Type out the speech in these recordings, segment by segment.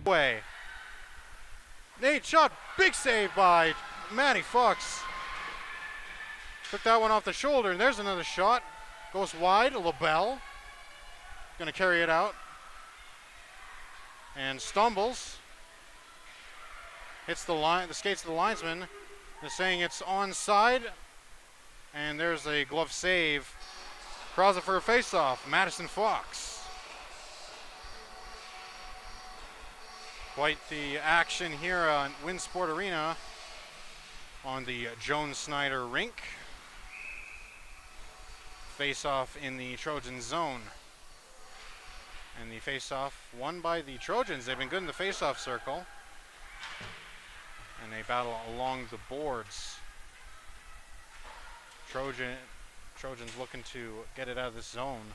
Way. NAIT shot, big save by Matty Fox. Took that one off the shoulder, and there's another shot. Goes wide, LaBelle. Gonna carry it out. And stumbles. Hits the line, the skates of the linesman. They're saying it's onside. And there's a glove save. Crosser for a face-off, Madison Fox. Quite the action here on Winsport Arena on the Jones Snyder rink. Face-off in the Trojan zone. And the face-off won by the Trojans. They've been good in the face-off circle. And they battle along the boards. Trojans looking to get it out of this zone.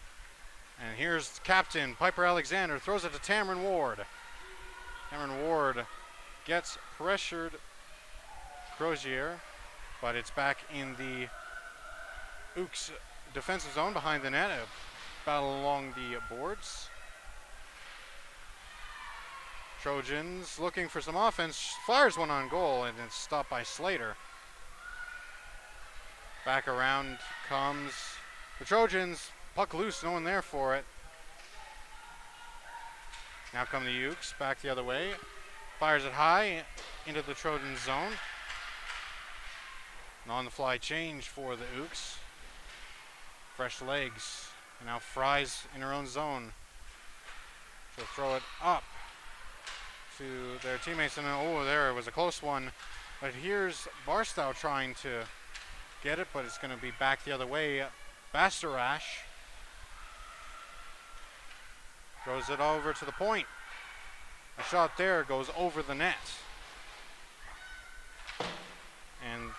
And here's captain Piper Alexander, throws it to Cameron Ward. Cameron Ward gets pressured Crozier, but it's back in the Ooks defensive zone behind the net. A battle along the boards. Trojans looking for some offense, fires one on goal, and it's stopped by Slater. Back around comes the Trojans, puck loose, no one there for it. Now come the Ooks, back the other way. Fires it high into the Trojan zone. An on-the-fly change for the Ooks. Fresh legs, and now Fry's in her own zone. She'll throw it up to their teammates, and oh, there it was a close one. But here's Barstow trying to get it, but it's going to be back the other way. Bastarash throws it over to the point. The shot there goes over the net. And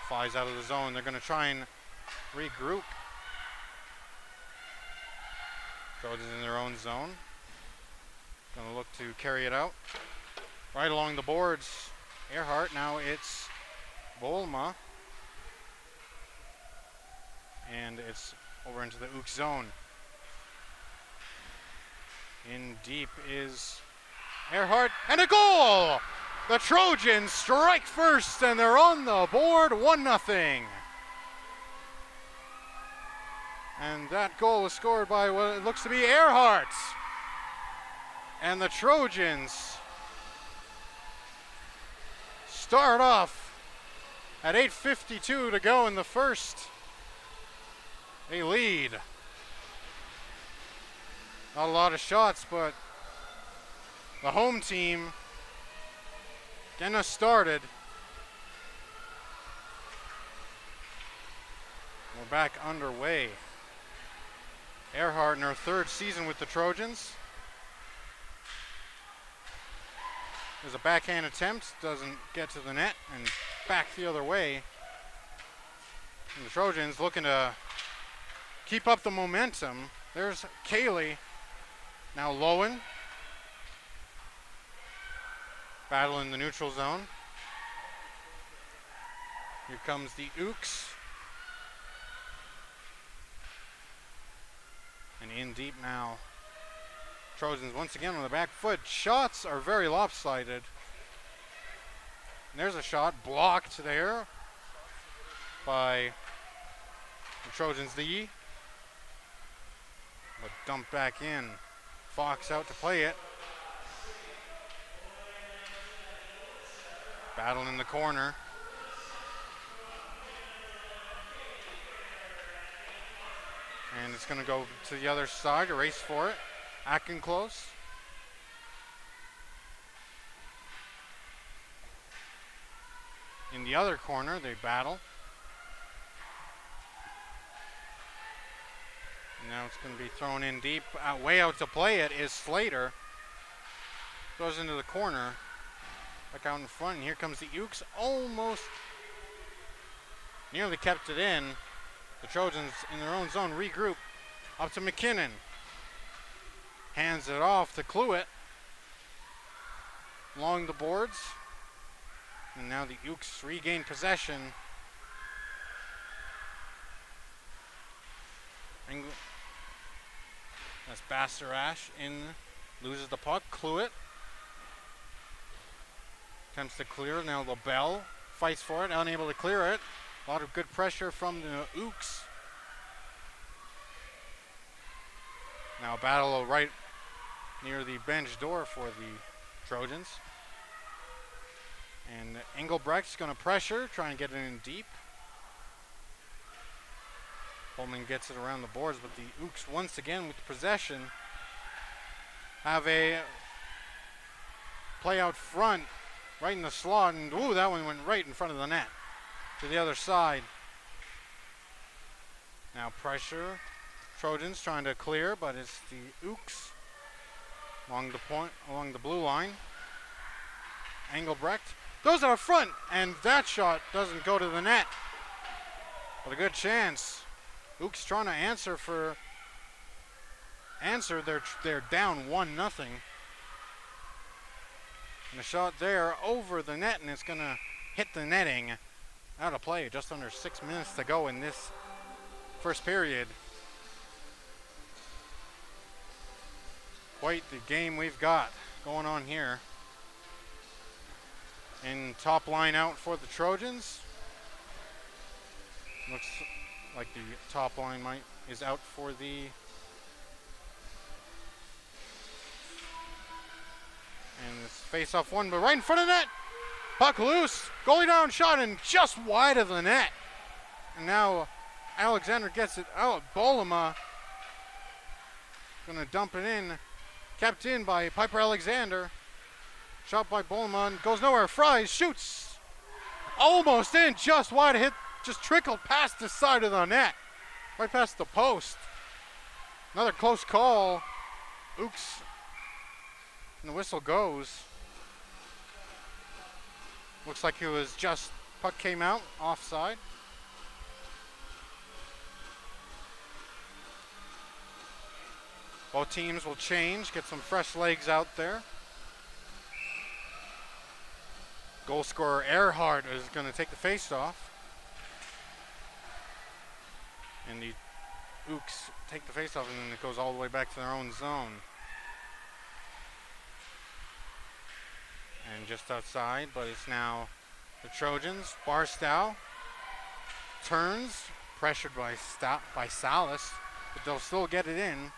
flies out of the zone. They're going to try and regroup. Trojans in their own zone. Going to look to carry it out. Right along the boards. Earhart, now it's Bolma. And it's over into the Ooks zone. In deep is Earhart, and a goal! The Trojans strike first, and they're on the board, 1-0. And that goal was scored by what it looks to be Earhart. And the Trojans start off at 8:52 to go in the first. A lead. Not a lot of shots, but the home team getting us started. We're back underway. Earhart in her third season with the Trojans. There's a backhand attempt, doesn't get to the net, and back the other way. And the Trojans looking to keep up the momentum. There's Kaylee. Now Lowen. Battle in the neutral zone. Here comes the Ooks. And in deep now. Trojans once again on the back foot. Shots are very lopsided. And there's a shot blocked there by the Trojans D. But dumped back in. Fox out to play it. Battle in the corner. And it's going to go to the other side, a race for it. Akin close. In the other corner, they battle. And now it's going to be thrown in deep. Way out to play it is Slater. Goes into the corner. Back out in front. And here comes the Ooks. Almost nearly kept it in. The Trojans in their own zone regroup. Up to McKinnon. Hands it off to Cluett. Along the boards. And now the Ooks regain possession. That's Bastarash in Loses the puck. Cluett attempts to clear. Now LaBelle fights for it. Unable to clear it. A lot of good pressure from the Ooks. Now a battle right near the bench door for the Trojans. And Engelbrecht's going to pressure, try and get it in deep. Holman gets it around the boards, but the Ooks once again with possession have a play out front right in the slot, and ooh, that one went right in front of the net to the other side. Now pressure. Trojans trying to clear, but it's the Ooks along the point, along the blue line. Engelbrecht goes out front, and that shot doesn't go to the net. But a good chance. Ooks trying to answer. They're down 1-0. And a shot there over the net, and it's gonna hit the netting. Out of play, just under 6 minutes to go in this first period. Quite the game we've got going on here. And top line out for the Trojans. Looks like the top line is out for the and this face-off one, but right in front of the net. Puck loose, goalie down shot, and just wide of the net. And now Alexander gets it out. Bolema gonna dump it in. Kept in by Piper Alexander. Shot by Bolema, goes nowhere. Fries shoots. Almost in, just wide. Hit, just trickled past the side of the net. Right past the post. Another close call. Ooks. And the whistle goes. Looks like it was just, puck came out, offside. Both teams will change, get some fresh legs out there. Goal scorer Earhart is going to take the face-off. And the Ooks take the face-off, and then it goes all the way back to their own zone. And just outside, but it's now the Trojans. Barstow turns, pressured by Salas, but they'll still get it in.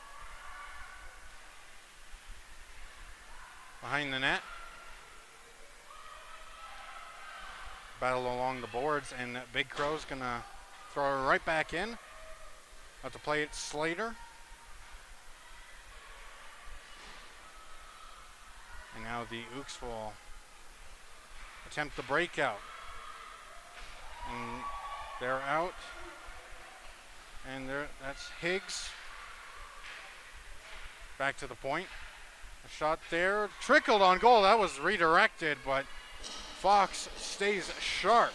Behind the net. Battle along the boards, and Big Crow's gonna throw it right back in. Have to play it Slater. And now the Ooks will attempt the breakout. And they're out. And that's Higgs. Back to the point. A shot there, trickled on goal. That was redirected, but Fox stays sharp.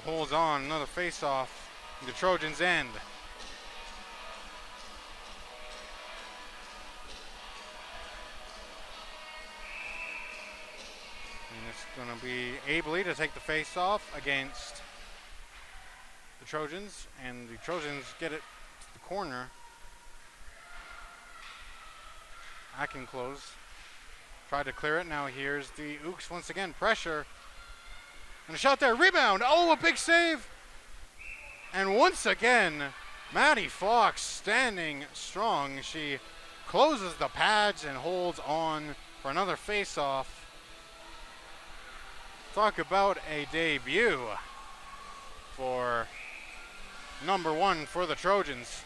Holds on, another face-off. The Trojans end. And it's going to be Abley to take the face-off against the Trojans, and the Trojans get it to the corner. I can close. Tried to clear it. Now here's the Ooks once again. Pressure. And a shot there. Rebound. Oh, a big save. And once again, Maddie Fox standing strong. She closes the pads and holds on for another face-off. Talk about a debut for number one for the Trojans.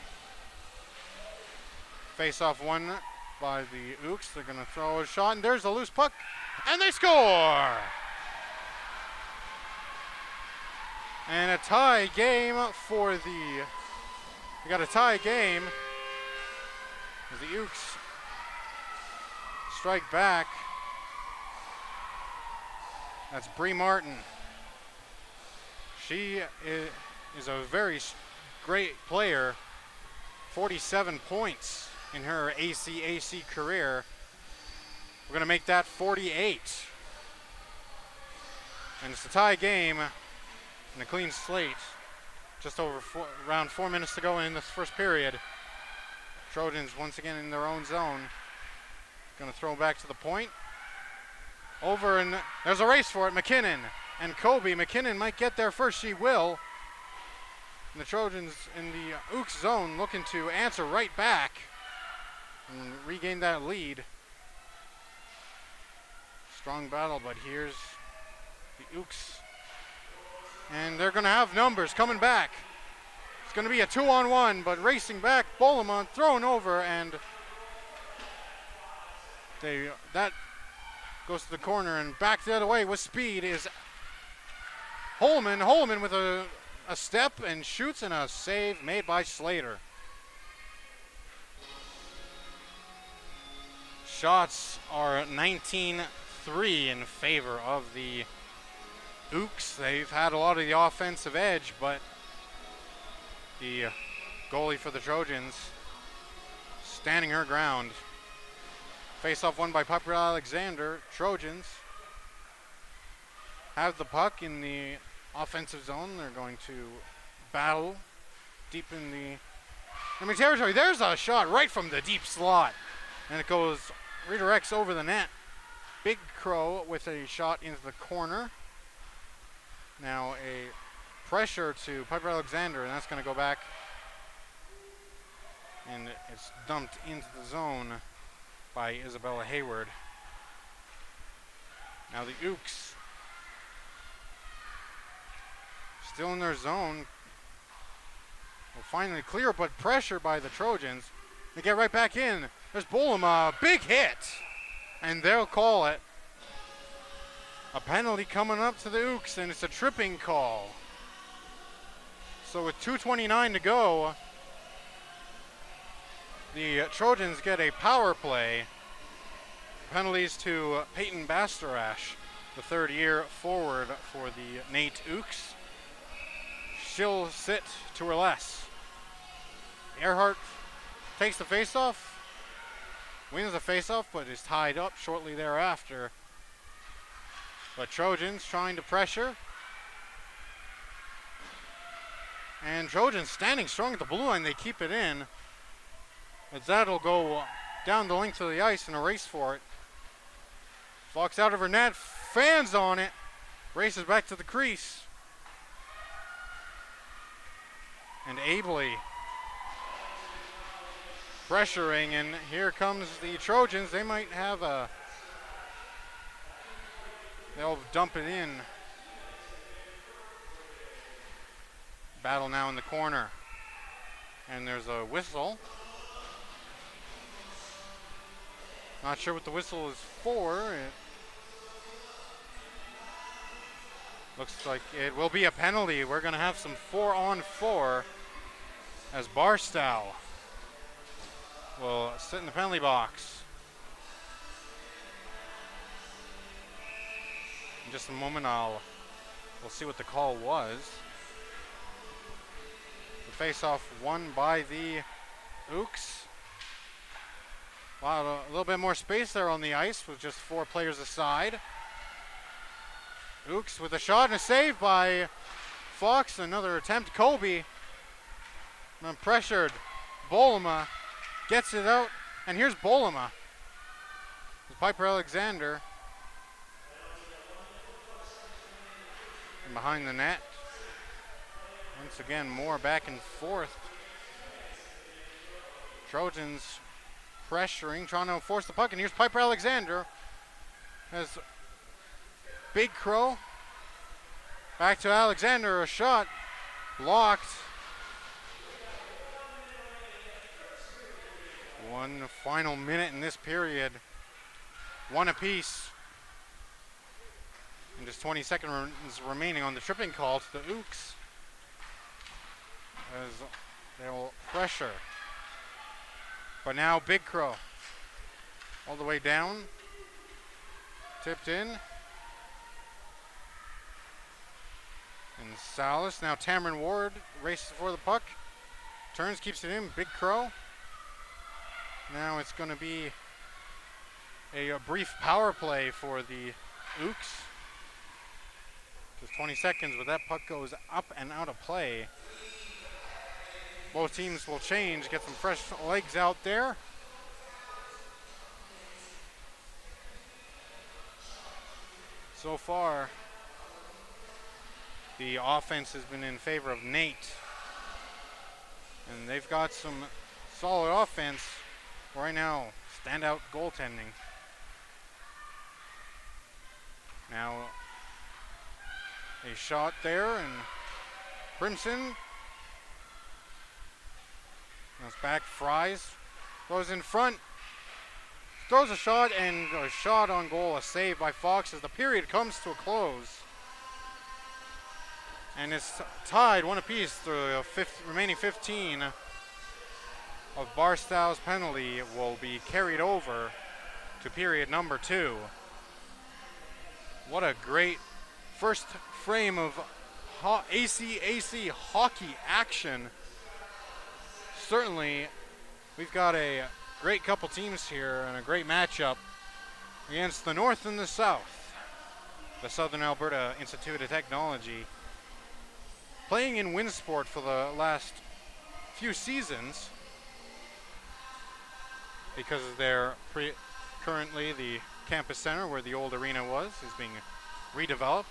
Face-off one by the Ooks. They're going to throw a shot, and there's a loose puck, and they score! And a tie game for we got a tie game as the Ooks strike back. That's Bree Martin. She is a very great player, 47 points in her ACAC career. We're going to make that 48. And it's a tie game and a clean slate. Just over around 4 minutes to go in this first period. Trojans once again in their own zone. Gonna throw back to the point. Over, and there's a race for it. McKinnon and Kobe. McKinnon might get there first. She will. And the Trojans in the Ooks zone looking to answer right back and regain that lead. Strong battle, but here's the Ooks. And they're going to have numbers coming back. It's going to be a 2-on-1, but racing back, Bolema thrown over, and that goes to the corner, and back the other way with speed is Holman. Holman with a step and shoots, and a save made by Slater. Shots are 19-3 in favor of the Ooks. They've had a lot of the offensive edge, but the goalie for the Trojans standing her ground. Face-off won by Piper Alexander. Trojans have the puck in the offensive zone. They're going to battle deep in the enemy territory. There's a shot right from the deep slot, and it redirects over the net. Big Crow with a shot into the corner. Now a pressure to Piper Alexander, and that's going to go back, and it's dumped into the zone by Isabella Hayward. Now the Ooks still in their zone. Will finally clear, but pressure by the Trojans. They get right back in. There's Bolema, big hit, and they'll call it. A penalty coming up to the Ooks, and it's a tripping call. So with 2:29 to go, the Trojans get a power play. Penalties to Peyton Bastarash, the third-year forward for the NAIT Ooks. She'll sit to her less. Earhart takes the faceoff, wins the faceoff, but is tied up shortly thereafter. But Trojans trying to pressure. And Trojans standing strong at the blue line. They keep it in. But that'll go down the length of the ice in a race for it. Fox out of her net, fans on it, races back to the crease. And ably pressuring, and here comes the Trojans. They might have they'll dump it in. Battle now in the corner. And there's a whistle. Not sure what the whistle is for. It looks like it will be a penalty. We're going to have some 4-on-4 as Barstow will sit in the penalty box. In just a moment, we'll see what the call was. The face-off won by the Ooks. Wow, a little bit more space there on the ice with just 4 players aside. Ooks with a shot and a save by Fox. Another attempt. Kobe. And pressured. Bolema gets it out. And here's Bolema. Piper Alexander. And behind the net. Once again, more back and forth. Trojans pressuring, trying to force the puck. And here's Piper Alexander. Has Big Crow. Back to Alexander, a shot. Blocked. One final minute in this period. One apiece. And just 20 seconds remaining on the tripping call to the Ooks. As they'll pressure. But now Big Crow. All the way down. Tipped in. And Salas, now Tamron Ward races for the puck. Turns, keeps it in. Big Crow. Now it's going to be a brief power play for the Ooks. Just 20 seconds, but that puck goes up and out of play. Both teams will change, get some fresh legs out there. So far, the offense has been in favor of NAIT. And they've got some solid offense right now. Standout goaltending. Now, a shot there, and Crimson goes back, Fries, goes in front, throws a shot, and a shot on goal, a save by Fox as the period comes to a close. And it's tied one apiece through the remaining 15 of Barstow's penalty will be carried over to period number 2. What a great first frame of ACAC hockey action. Certainly, we've got a great couple teams here and a great matchup against the North and the South. The Southern Alberta Institute of Technology, playing in Winsport for the last few seasons because they're currently the campus center where the old arena was is being redeveloped.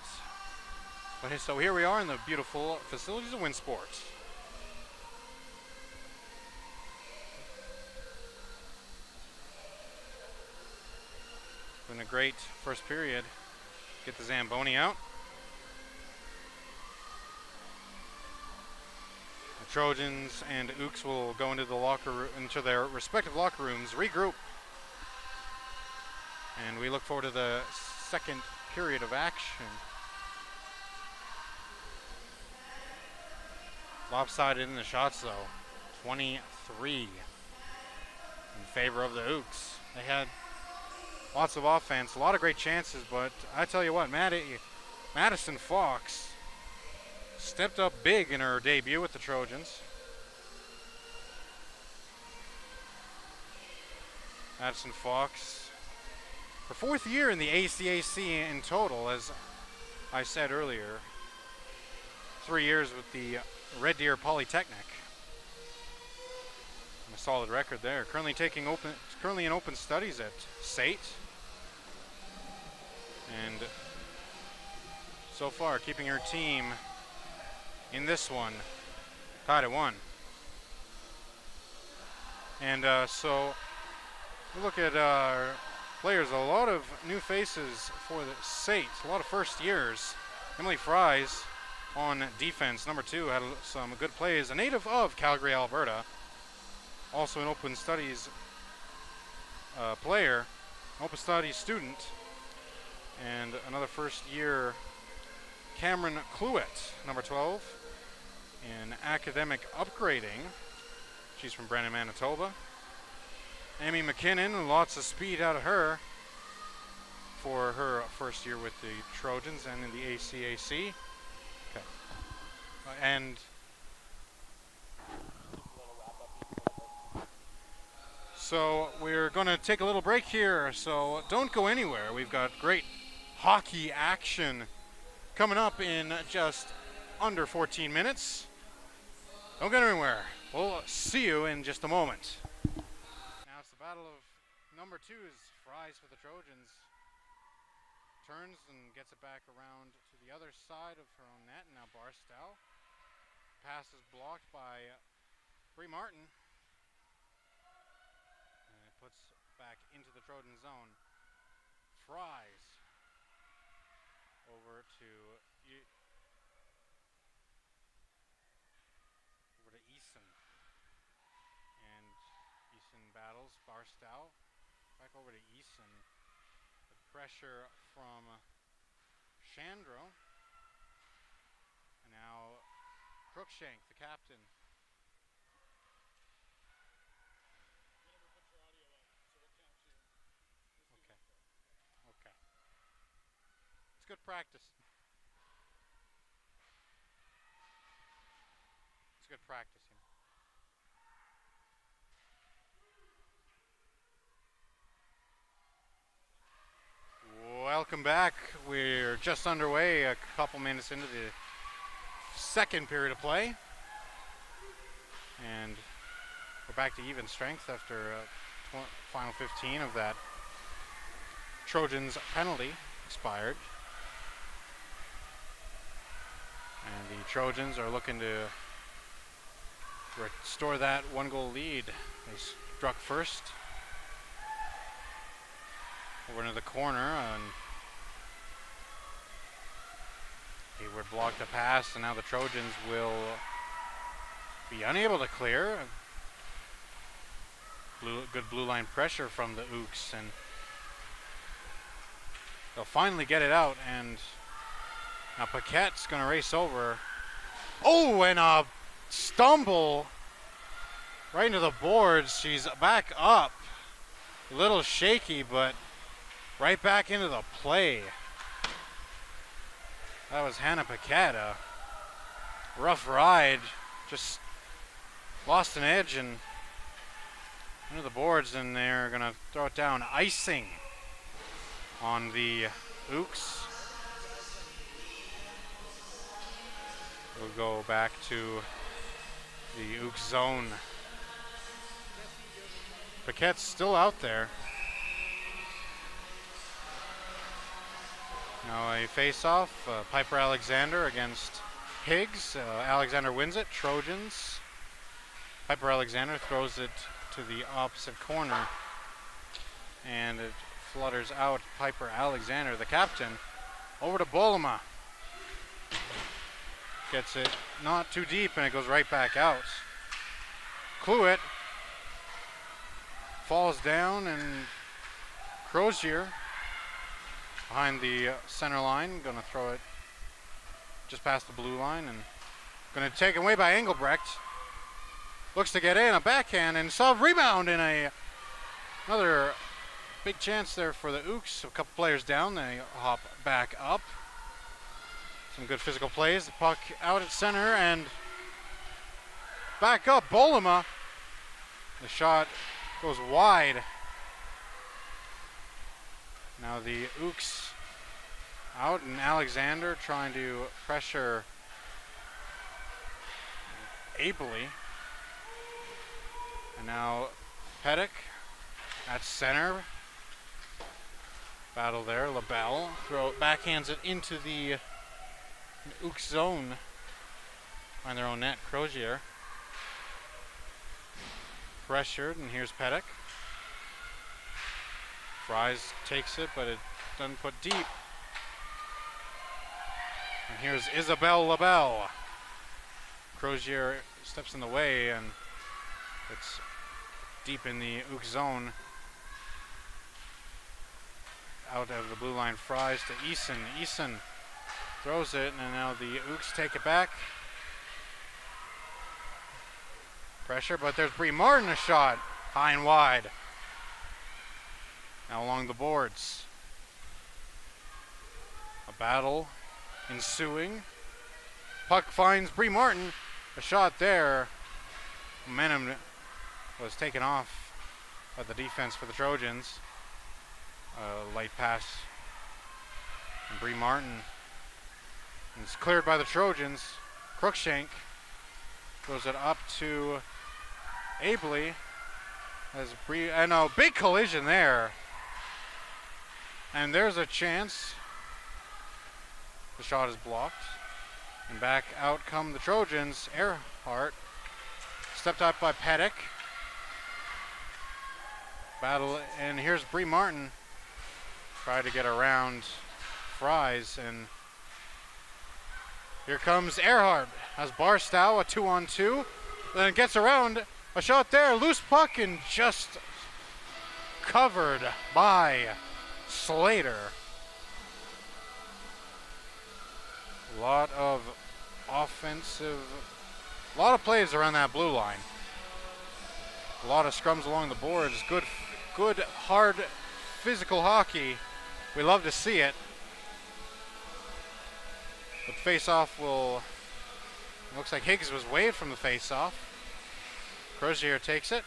So here we are in the beautiful facilities of Winsport. Been a great first period. Get the Zamboni out. The Trojans and Ooks will go into their respective locker rooms, regroup. And we look forward to the second period of action. Lopsided in the shots though. 23 in favor of the Ooks. They had lots of offense, a lot of great chances, but I tell you what, Madison Fox stepped up big in her debut with the Trojans. Madison Fox, her 4th year in the ACAC in total, as I said earlier. 3 years with the Red Deer Polytechnic. And a solid record there. Currently in open studies at SAIT. And so far keeping her team in this one tied at 1. And so we look at our players, a lot of new faces for the SAIT, a lot of first years. Emily Fries on defense, number 2, had some good plays. A native of Calgary, Alberta, also an open studies player, open studies student, and another first year, Cameron Cluett, number 12, in academic upgrading. She's from Brandon, Manitoba. Amy McKinnon, lots of speed out of her for her first year with the Trojans and in the ACAC. Okay. And so we're going to take a little break here, so don't go anywhere. We've got great hockey action coming up in just under 14 minutes. Don't go anywhere. We'll see you in just a moment. Now it's the battle of number 2's Fries for the Trojans. Turns and gets it back around to the other side of her own net. Now Barstow. Pass is blocked by Bree Martin. And it puts back into the Trojan zone. Fries over to Eason. And Eason battles Barstow. Back over to Eason. The pressure from Chandro. And now Crookshank, the captain. Okay. Okay. It's good practice. It's good practice, you know. Welcome back. We're just underway, a couple minutes into the second period of play. And we're back to even strength after final 15 of that Trojans penalty expired. And the Trojans are looking to restore that 1-goal lead. They struck first over into the corner, and Hayward blocked the pass, and now the Trojans will be unable to clear. Good blue line pressure from the Ooks, and they'll finally get it out, and now Paquette's gonna race over. Oh, and a stumble right into the boards. She's back up. A little shaky, but right back into the play. That was Hannah Paquette. A rough ride. Just lost an edge and into the boards, and they're gonna throw it down. Icing on the Ooks. We'll go back to the Ooks zone. Paquette's still out there. Now a face-off, Piper Alexander against Higgs. Alexander wins it, Trojans. Piper Alexander throws it to the opposite corner, and it flutters out. Piper Alexander, the captain, over to Bolema. Gets it not too deep, and it goes right back out. Cluett falls down, and Crozier behind the center line, gonna throw it just past the blue line, and gonna take away by Engelbrecht. Looks to get in, a backhand, and solve rebound, and another big chance there for the Ooks. A couple players down, they hop back up. Some good physical plays. The puck out at center and back up. Bolema. The shot goes wide. Now the Ooks out, and Alexander trying to pressure ably. And now Pettick at center. Battle there. LaBelle backhands it into the Ooks zone on their own net. Crozier pressured, and here's Pettick. Fries takes it, but it doesn't put deep. And here's Isabelle LaBelle. Crozier steps in the way, and it's deep in the Ooks zone. Out of the blue line, Fries to Eason. Eason throws it, and now the Ooks take it back. Pressure, but there's Bree Martin, a shot high and wide. Now along the boards. A battle ensuing. Puck finds Bree Martin. A shot there. Momentum was taken off by the defense for the Trojans. A light pass. And Bree Martin. And it's cleared by the Trojans. Crookshank throws it up to Abley. As Bree, and a big collision there. And there's a chance. The shot is blocked. And back out come the Trojans. Earhart stepped out by Pettick. Battle, and here's Bree Martin. Try to get around Fries, and here comes Earhart as Barstow, a 2-on-2. Then it gets around, a shot there, loose puck, and just covered by Slater. A lot of plays around that blue line. A lot of scrums along the boards. Good, hard, physical hockey. We love to see it. The face-off looks like Higgs was waved from the face-off. Crozier takes it.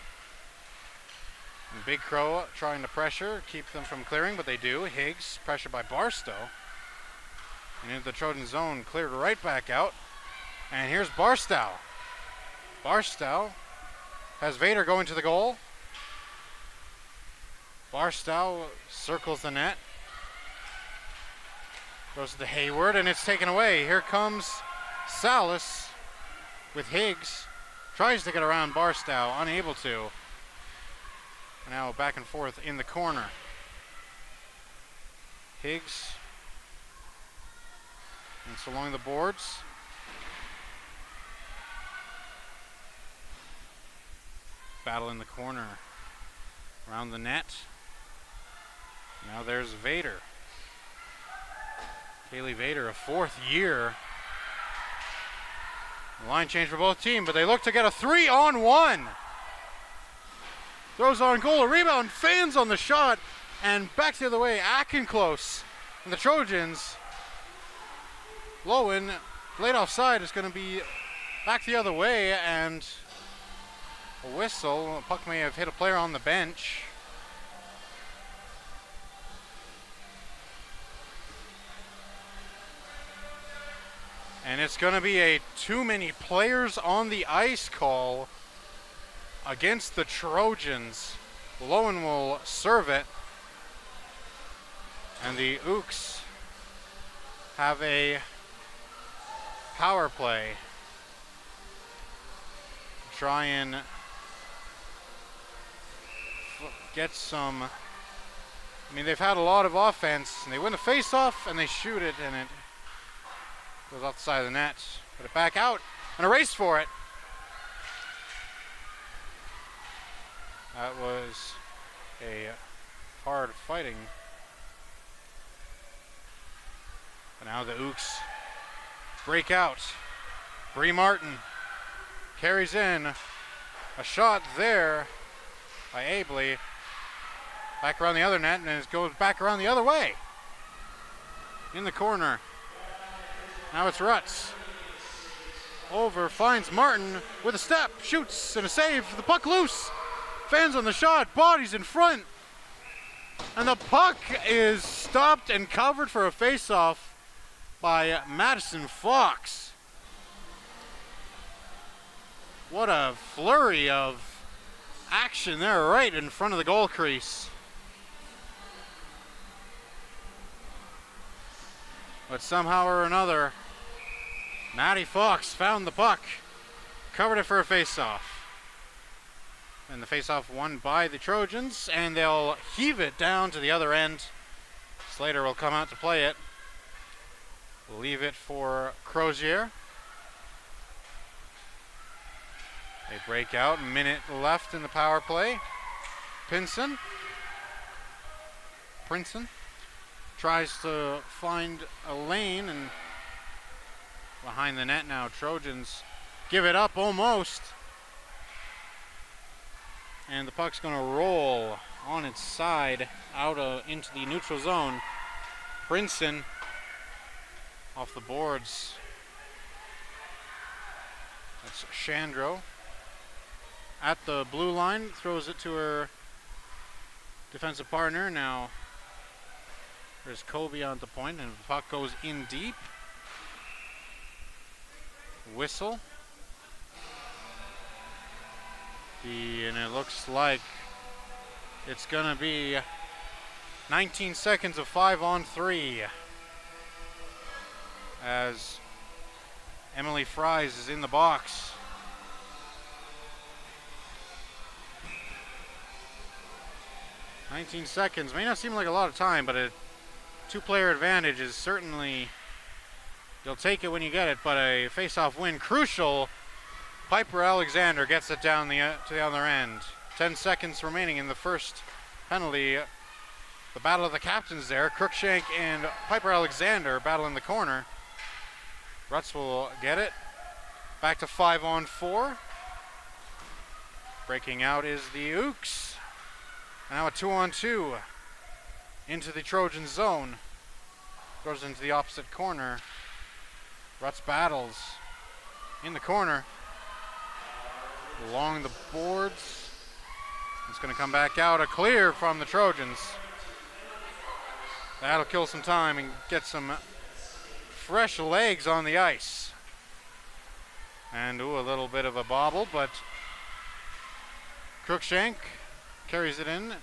And Big Crow trying to pressure, keep them from clearing, but they do. Higgs, pressured by Barstow. And into the Trojan zone, cleared right back out. And here's Barstow. Barstow has Vader going to the goal. Barstow circles the net. Goes to Hayward, and it's taken away. Here comes Salas with Higgs. Tries to get around Barstow, unable to. Now back and forth in the corner. Higgs. And it's along the boards. Battle in the corner. Around the net. Now there's Vader. Kaylee Vader, a fourth year. The line change for both teams, but they look to get a 3-on-1. Throws on goal, a rebound, fans on the shot, and back the other way, Close. And the Trojans, Lowen, laid offside, is going to be back the other way, and a whistle. A puck may have hit a player on the bench. And it's going to be a too many players on the ice call against the Trojans. Lowen will serve it. And the Ooks have a power play. Try and get some. I mean, they've had a lot of offense, and they win the face-off, and they shoot it, and it goes off the side of the net. Put it back out, and a race for it. That was a hard fighting. But now the Ooks break out. Bree Martin carries in. A shot there by Abley. Back around the other net, and it goes back around the other way. In the corner. Now it's Rutz. Over, finds Martin with a step, shoots, and a save. The puck loose. Fans on the shot, bodies in front. And the puck is stopped and covered for a face-off by Madison Fox. What a flurry of action there right in front of the goal crease. But somehow or another, Maddie Fox found the puck, covered it for a face-off. And the face-off won by the Trojans, and they'll heave it down to the other end. Slater will come out to play it. Leave it for Crozier. They break out, minute left in the power play. Princeton tries to find a lane, and behind the net now, Trojans give it up almost. And the puck's going to roll on its side out into the neutral zone. Princeton off the boards. That's Chandro. At the blue line, throws it to her defensive partner. Now there's Kobe on the point, and the puck goes in deep. Whistle. And it looks like it's going to be 19 seconds of 5-on-3 as Emily Fries is in the box. "19 seconds may not seem like a lot of time, but a two-player advantage is certainly, you'll take it when you get it, but a face-off win crucial. Piper Alexander gets it down to the other end. 10 seconds remaining in the first penalty. The battle of the captains there. Crookshank and Piper Alexander battle in the corner. Rutz will get it. Back to 5-on-4. Breaking out is the Ooks. Now a 2-on-2 into the Trojan zone. Goes into the opposite corner. Rutz battles in the corner. Along the boards. It's going to come back out. A clear from the Trojans. That'll kill some time and get some fresh legs on the ice. And a little bit of a bobble, but Cruikshank carries it in.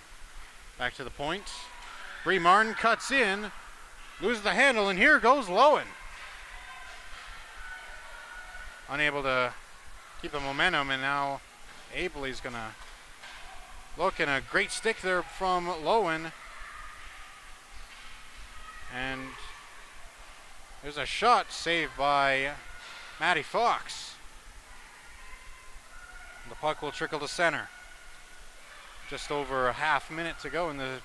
Back to the point. Bree Martin cuts in. Loses the handle, and here goes Lowen. Unable to keep the momentum, and now Abley's going to look, and a great stick there from Lowen. And there's a shot saved by Maddie Fox. The puck will trickle to center. Just over a half minute to go in the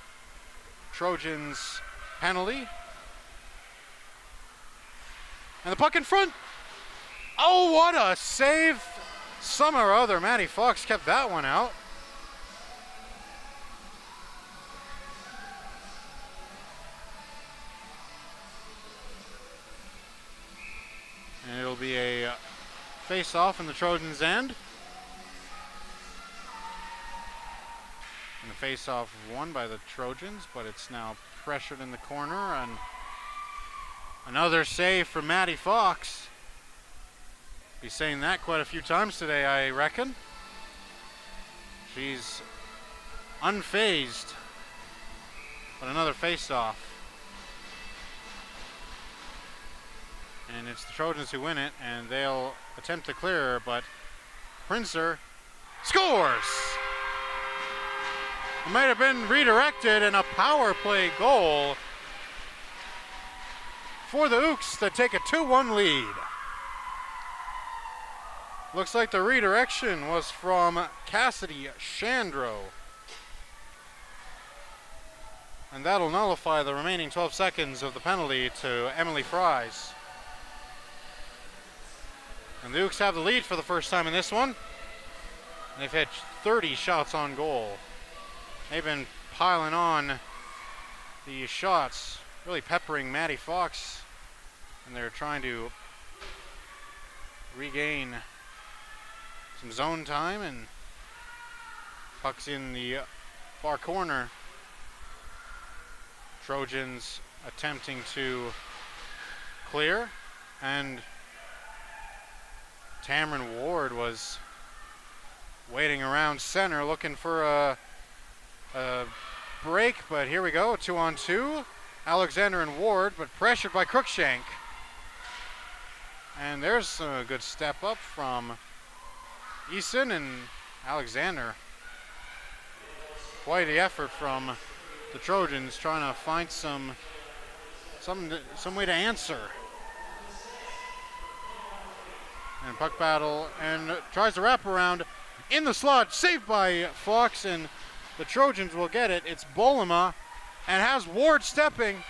Trojans penalty. And the puck in front. Oh, what a save. Some or other. Maddie Fox kept that one out. And it'll be a face-off in the Trojans' end. And the face-off won by the Trojans, but it's now pressured in the corner, and another save from Maddie Fox. Be saying that quite a few times today, I reckon. She's unfazed, but another face-off. And it's the Trojans who win it, and they'll attempt to clear, but Prinzer scores! It might have been redirected, and a power play goal for the Ooks that take a 2-1 lead. Looks like the redirection was from Cassidy Chandro. And that'll nullify the remaining 12 seconds of the penalty to Emily Fries. And the Ooks have the lead for the first time in this one. They've had 30 shots on goal. They've been piling on the shots, really peppering Maddie Fox, and they're trying to regain some zone time, and puck's in the far corner. Trojans attempting to clear, and Tamron Ward was waiting around center looking for a break, but here we go, 2-on-2. Alexander and Ward, but pressured by Cruikshank. And there's a good step up from Eason and Alexander. Quite the effort from the Trojans trying to find some way to answer. And puck battle, and tries to wrap around in the slot, saved by Fox, and the Trojans will get it. It's Bolema, and has Ward stepping,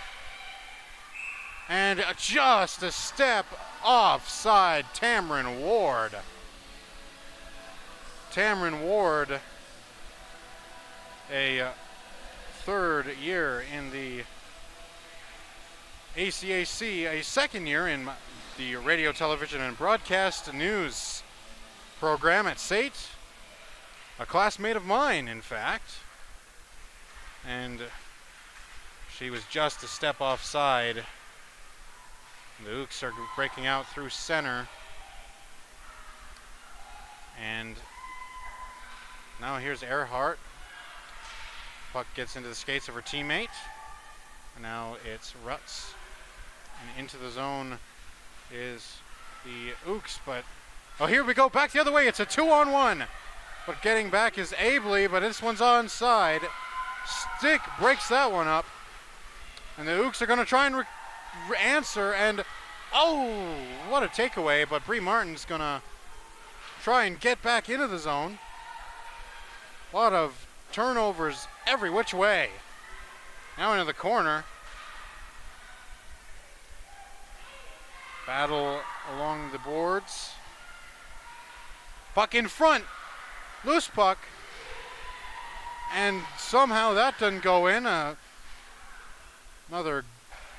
and just a step offside, Tamron Ward. Tamron Ward, a third year in the ACAC, a second year in the radio, television, and broadcast news program at SAIT. A classmate of mine, in fact. And she was just a step offside. The Ooks are breaking out through center. And now here's Earhart. Puck gets into the skates of her teammate. And now it's Rutz. And into the zone is the Ooks, but oh, here we go, back the other way. It's a 2-on-1. But getting back is Abley, but this one's onside. Stick breaks that one up. And the Ooks are going to try and answer, and oh, what a takeaway, but Bree Martin's going to try and get back into the zone. A lot of turnovers every which way. Now into the corner. Battle along the boards. Puck in front. Loose puck. And somehow that doesn't go in. Another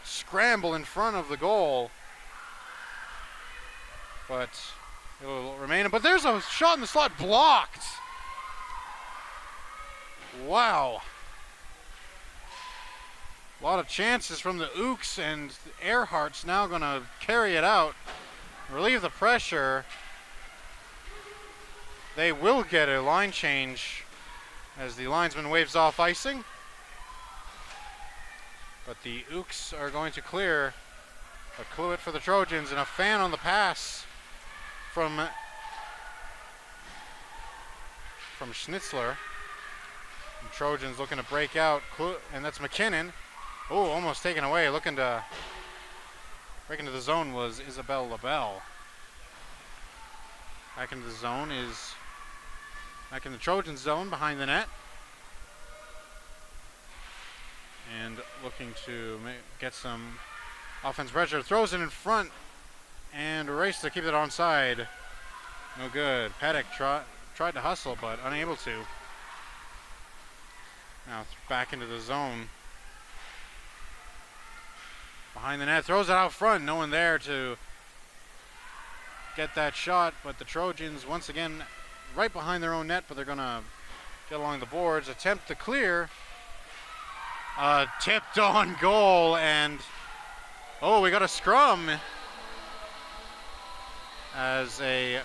scramble in front of the goal. But it will remain. But there's a shot in the slot blocked. Wow. A lot of chances from the Ooks, and Earhart's now going to carry it out, relieve the pressure. They will get a line change as the linesman waves off icing. But the Ooks are going to clear. A clue it for the Trojans, and a fan on the pass from Schnitzler. And Trojans looking to break out, and that's McKinnon. Oh, almost taken away. Looking to break into the zone was Isabel LaBelle. Back into the zone is back in the Trojan zone behind the net. And looking to get some offense pressure. Throws it in front and a race to keep it onside. No good. Pettick tried to hustle but unable to. Now back into the zone. Behind the net, throws it out front. No one there to get that shot, but the Trojans once again right behind their own net, but they're gonna get along the boards. Attempt to clear. Tipped on goal, and oh, we got a scrum as a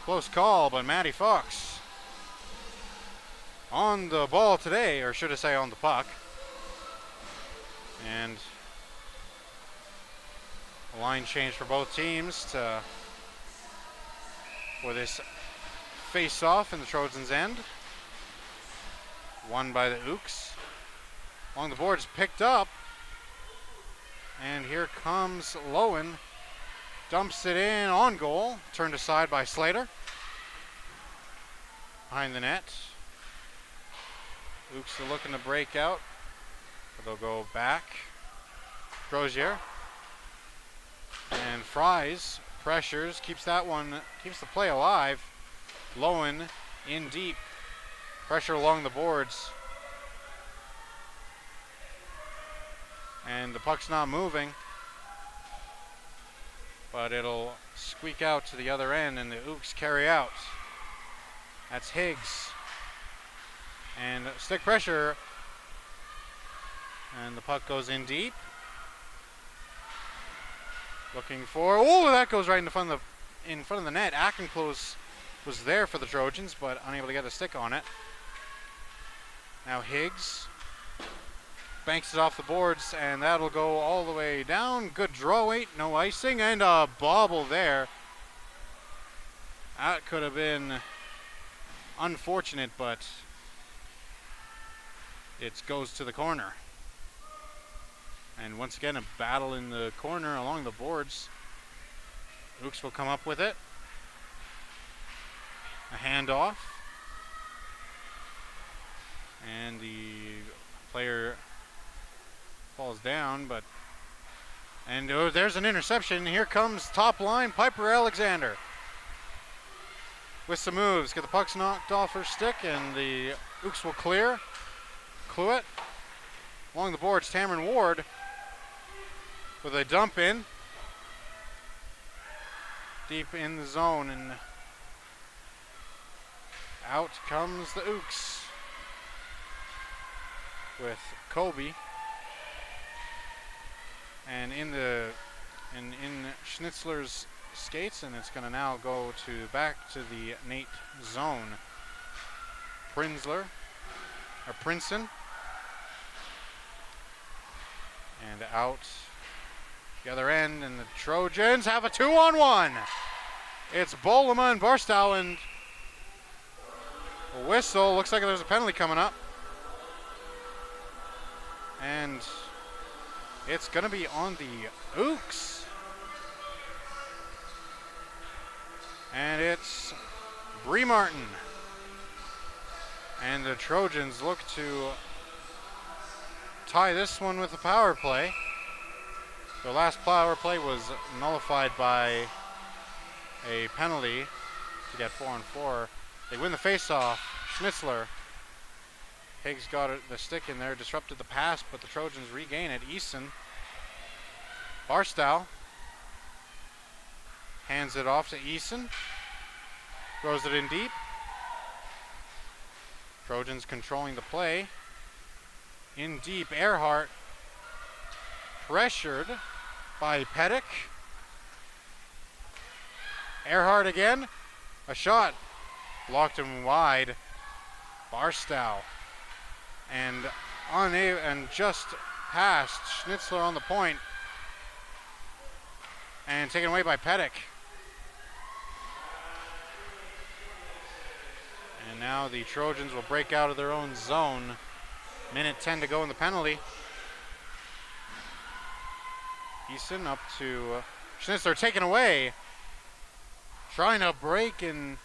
close call, but Matty Fox on the ball today, or should I say on the puck. And a line change for both teams for this face-off in the Trojans' end. Won by the Ooks. Along the boards, picked up. And here comes Lowen. Dumps it in on goal. Turned aside by Slater. Behind the net. Ooks are looking to break out. But they'll go back. Crozier. And Fries pressures. Keeps that one, keeps the play alive. Lowen in deep. Pressure along the boards. And the puck's not moving. But it'll squeak out to the other end and the Ooks carry out. That's Higgs. And stick pressure. And the puck goes in deep. Looking for, oh, that goes right in front of the net. Akenclose was there for the Trojans, but unable to get a stick on it. Now Higgs banks it off the boards, and that'll go all the way down. Good draw weight, no icing, and a bobble there. That could have been unfortunate, but it goes to the corner. And once again, a battle in the corner along the boards. Ooks will come up with it. A handoff. And the player falls down, and there's an interception. Here comes top line, Piper Alexander. With some moves, get the pucks knocked off her stick, and the Ooks will clear. Cluett. Along the boards, Cameron Ward with a dump in. Deep in the zone, and out comes the Ooks with Colby. And in Schnitzler's skates, and it's going to now go back to the NAIT zone. Prinson. And out the other end, and the Trojans have a 2-on-1. It's Bolema and Barstow, and a whistle. Looks like there's a penalty coming up. And it's going to be on the Ooks. And it's Bree Martin. And the Trojans look to tie this one with a power play. Their last power play was nullified by a penalty to get 4-on-4. They win the face-off. Schnitzler. Higgs got the stick in there, disrupted the pass, but the Trojans regain it. Eason. Barstow hands it off to Eason. Throws it in deep. Trojans controlling the play. In deep, Earhart pressured by Pettick. Earhart again. A shot blocked him wide. Barstow. And just past Schnitzler on the point. And taken away by Pettick. And now the Trojans will break out of their own zone. Minute 10 to go in the penalty. Easton up to Schnitzler, taken away. Trying to break and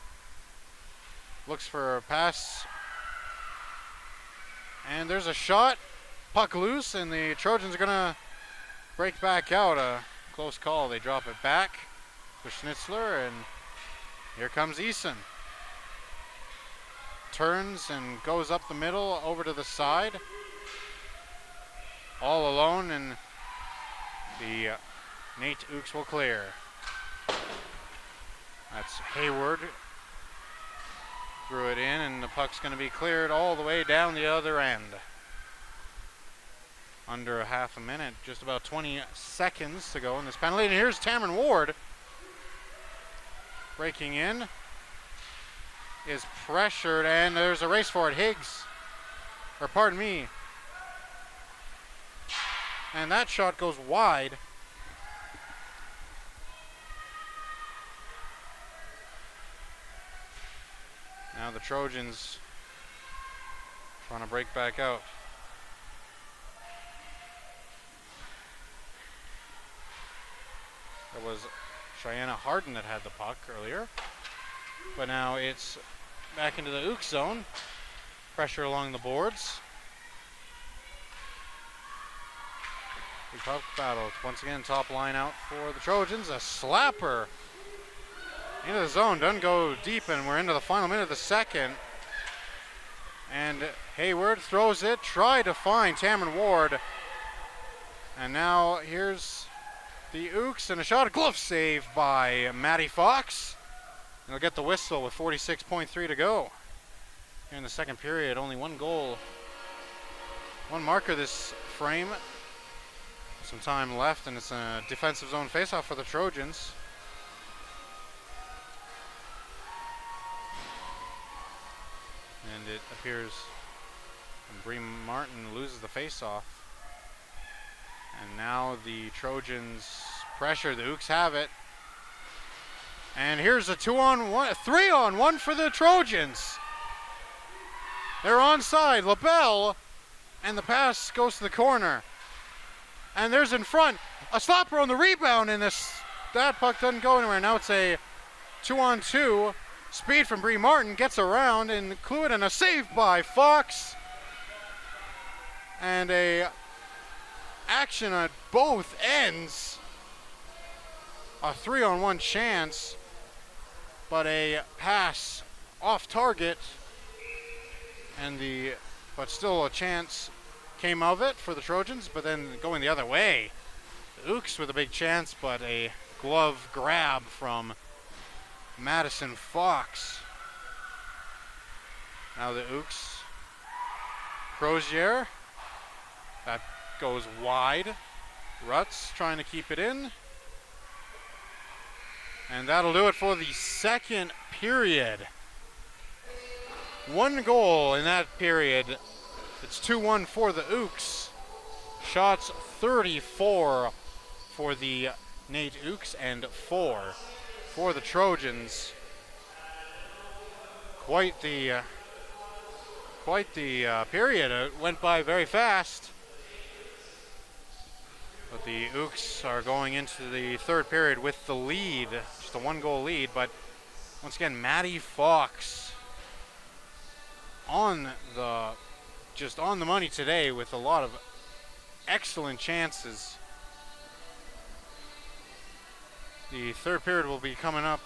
looks for a pass. And there's a shot. Puck loose, and the Trojans are going to break back out. A close call. They drop it back to Schnitzler, and here comes Easton. Turns and goes up the middle, over to the side. All alone, and the NAIT Ooks will clear. That's Hayward. Threw it in, and the puck's going to be cleared all the way down the other end. Under a half a minute, just about 20 seconds to go in this penalty. And here's Cameron Ward. Breaking in. Is pressured, and there's a race for it. Higgs, or pardon me. And that shot goes wide. Now the Trojans trying to break back out. It was Cheyenne Harden that had the puck earlier. But now it's back into the Ooks zone. Pressure along the boards. Big puck battle. Once again, top line out for the Trojans. A slapper into the zone. Doesn't go deep, and we're into the final minute of the second. And Hayward throws it. Tried to find Cameron Ward. And now here's the Ooks, and a shot. A glove save by Matty Fox. He'll get the whistle with 46.3 to go. Here in the second period, only one goal. One marker this frame. Some time left, and it's a defensive zone faceoff for the Trojans. And it appears Bree Martin loses the faceoff. And now the Trojans pressure. The Ooks have it. And here's a 2-on-1, 3-on-1 for the Trojans. They're onside. LaBelle, and the pass goes to the corner. And there's in front a slapper on the rebound, and that puck doesn't go anywhere. Now it's a 2-on-2. Speed from Bree Martin, gets around and clue it, and a save by Fox. And a action at both ends. A 3-on-1 chance, but a pass off target, but still a chance came of it for the Trojans, but then going the other way. The Ooks with a big chance, but a glove grab from Madison Fox. Now the Ooks. Crozier. That goes wide. Rutz trying to keep it in. And that'll do it for the second period. One goal in that period. It's 2-1 for the Ooks. Shots 34 for the NAIT Ooks and 4 for the Trojans. Quite the period. It went by very fast. But the Ooks are going into the third period with the lead, just a 1-goal lead. But once again, Matty Fox on the money today with a lot of excellent chances. The third period will be coming up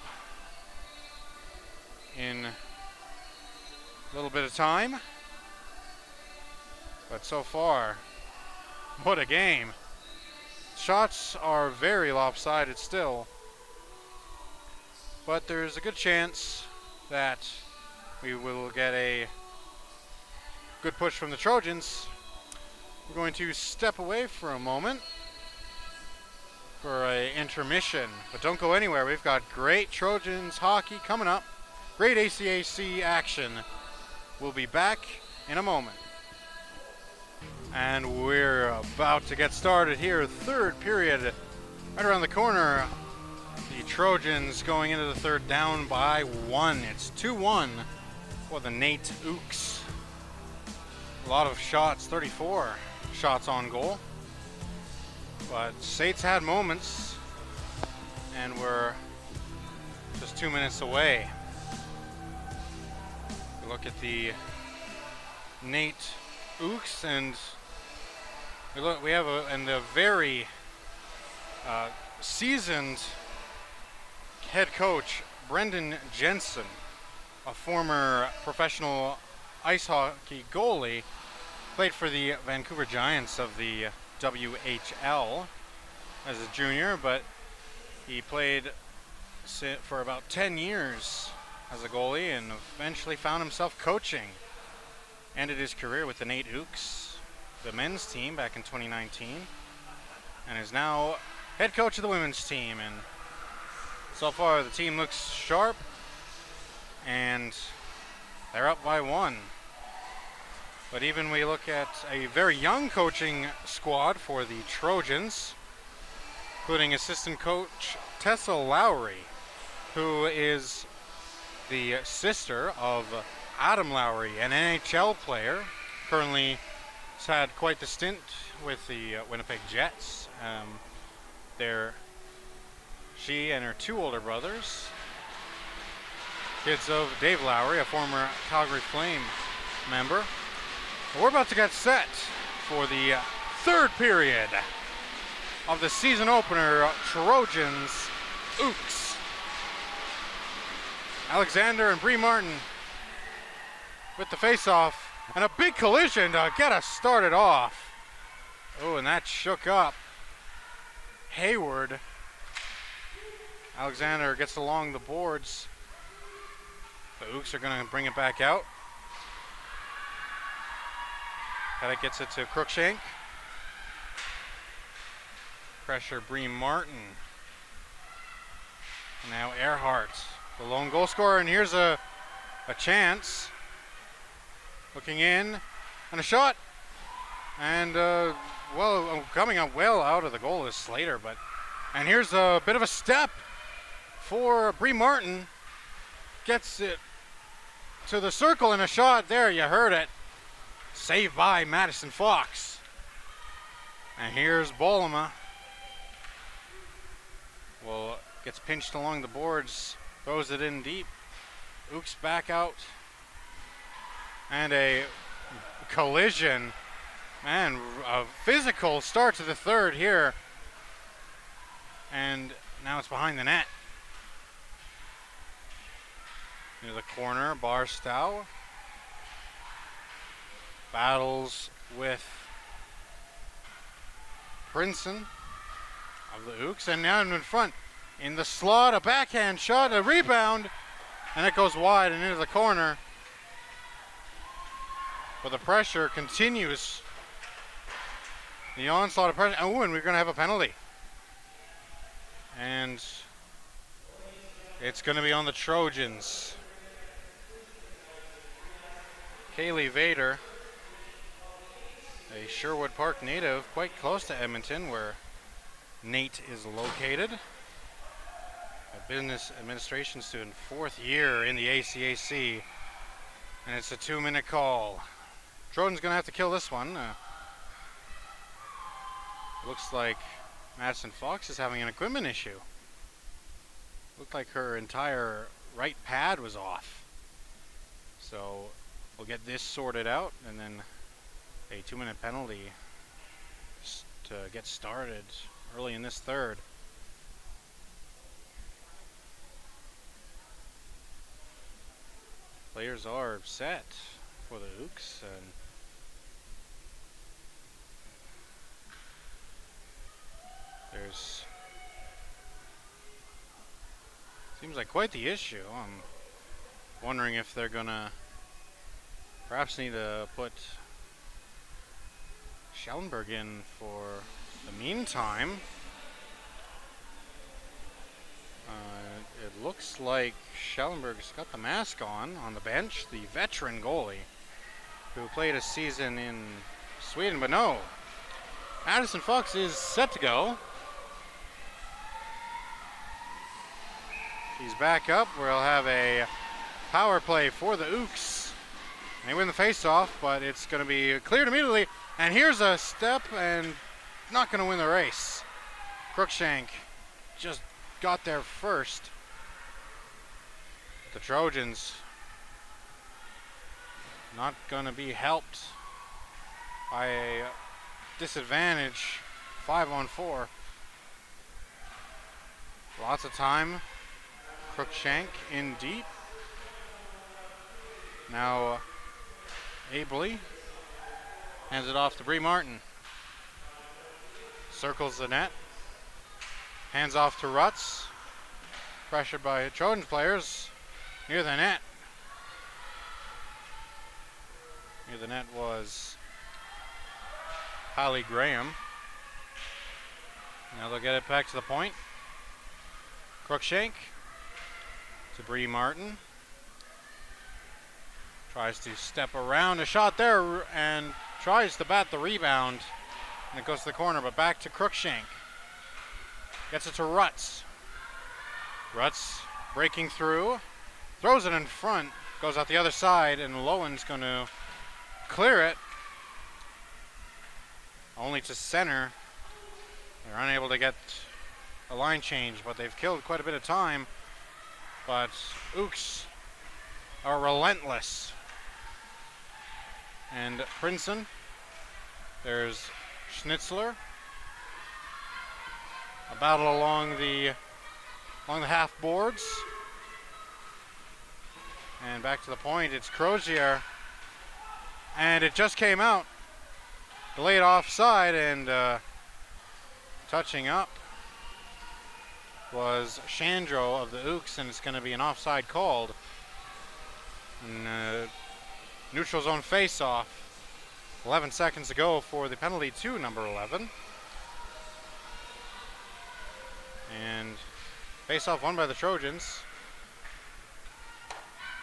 in a little bit of time. But so far, what a game. Shots are very lopsided still, but there's a good chance that we will get a good push from the Trojans. We're going to step away for a moment for an intermission, but don't go anywhere. We've got great Trojans hockey coming up, great ACAC action We'll be back in a moment. And we're about to get started here. Third period, right around the corner. The Trojans going into the third down by 1. It's 2-1 for the NAIT Ooks. A lot of shots, 34 shots on goal. But SAIT's had moments, and we're just 2 minutes away. We look at the NAIT Ooks, and we have a very seasoned head coach, Brendan Jensen, a former professional ice hockey goalie, played for the Vancouver Giants of the WHL as a junior, but he played for about 10 years as a goalie and eventually found himself coaching. Ended his career with the NAIT Ooks, the men's team, back in 2019, and is now head coach of the women's team. And so far the team looks sharp, and they're up by 1. But even we look at a very young coaching squad for the Trojans, including assistant coach Tessa Lowry, who is the sister of Adam Lowry, an NHL player, currently has had quite the stint with the Winnipeg Jets. She and her 2 older brothers, kids of Dave Lowry, a former Calgary Flame member. We're about to get set for the third period of the season opener, Trojans Ooks. Alexander and Bree Martin with the face-off, and a big collision to get us started off. Oh, and that shook up Hayward. Alexander gets along the boards. The Ooks are going to bring it back out. That gets it to Crookshank. Pressure Bree Martin. Now Earhart, the lone goal scorer, and here's a chance. Looking in, and a shot. And, coming up well out of the goal is Slater, and here's a bit of a step for Bree Martin. Gets it to the circle, and a shot there, you heard it. Saved by Madison Fox. And here's Bolema. Well, gets pinched along the boards, throws it in deep. Ooks back out. And a collision. Man, a physical start to the third here. And now it's behind the net. Near the corner, Barstow battles with Princeton of the Ooks, and now in front in the slot, a backhand shot, a rebound, and it goes wide and into the corner. But the pressure continues. The onslaught of pressure. Oh, and we're going to have a penalty. And it's going to be on the Trojans. Kaylee Vader, a Sherwood Park native, quite close to Edmonton, where NAIT is located. A business administration student, 4th year in the ACAC, and it's a 2-minute call. Trojans gonna have to kill this one. Looks like Madison Fox is having an equipment issue. Looked like her entire right pad was off. So we'll get this sorted out, and then a 2-minute penalty to get started early in this third. Players are set for the Ooks, and there's seems like quite the issue. I'm wondering if they're gonna perhaps need to put Schellenberg in for the meantime. it looks like Schellenberg's got the mask on the bench, the veteran goalie who played a season in Sweden, but no. Addison Fox is set to go. He's back up. We'll have a power play for the Ooks. They win the face-off, but it's going to be cleared immediately. And here's a step, and not going to win the race. Crookshank just got there first. The Trojans not going to be helped by a disadvantage 5-on-4. Lots of time. Crookshank in deep. Now Abley hands it off to Bree Martin. Circles the net. Hands off to Rutz. Pressured by Trojans players near the net. Near the net was Holly Graham. Now they'll get it back to the point. Crookshank to Bree Martin. Tries to step around. A shot there and tries to bat the rebound. And it goes to the corner, but back to Crookshank. Gets it to Rutz. Rutz breaking through. Throws it in front. Goes out the other side, and Lowen's going to clear it. Only to center. They're unable to get a line change, but they've killed quite a bit of time. But Ooks are relentless. And Princeton. There's Schnitzler. A battle along the half boards. And back to the point, it's Crozier. And it just came out. Delayed offside, and touching up was Chandro of the Ooks, and it's going to be an offside called. And neutral zone face-off. 11 seconds to go for the penalty to number 11. And face-off won by the Trojans.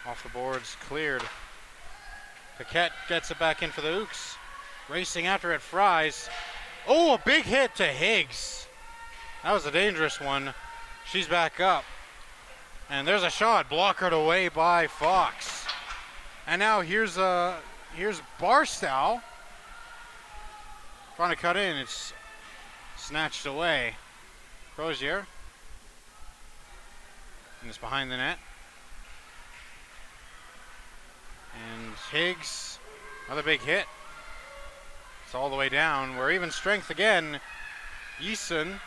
Off the boards, cleared. Paquette gets it back in for the Ooks. Racing after it, Fries. Oh, a big hit to Higgs. That was a dangerous one. She's back up. And there's a shot, blockered away by Fox. And now here's Barstow. Trying to cut in, it's snatched away. Crozier. And it's behind the net. And Higgs, another big hit. It's all the way down. We're even strength again. Eason,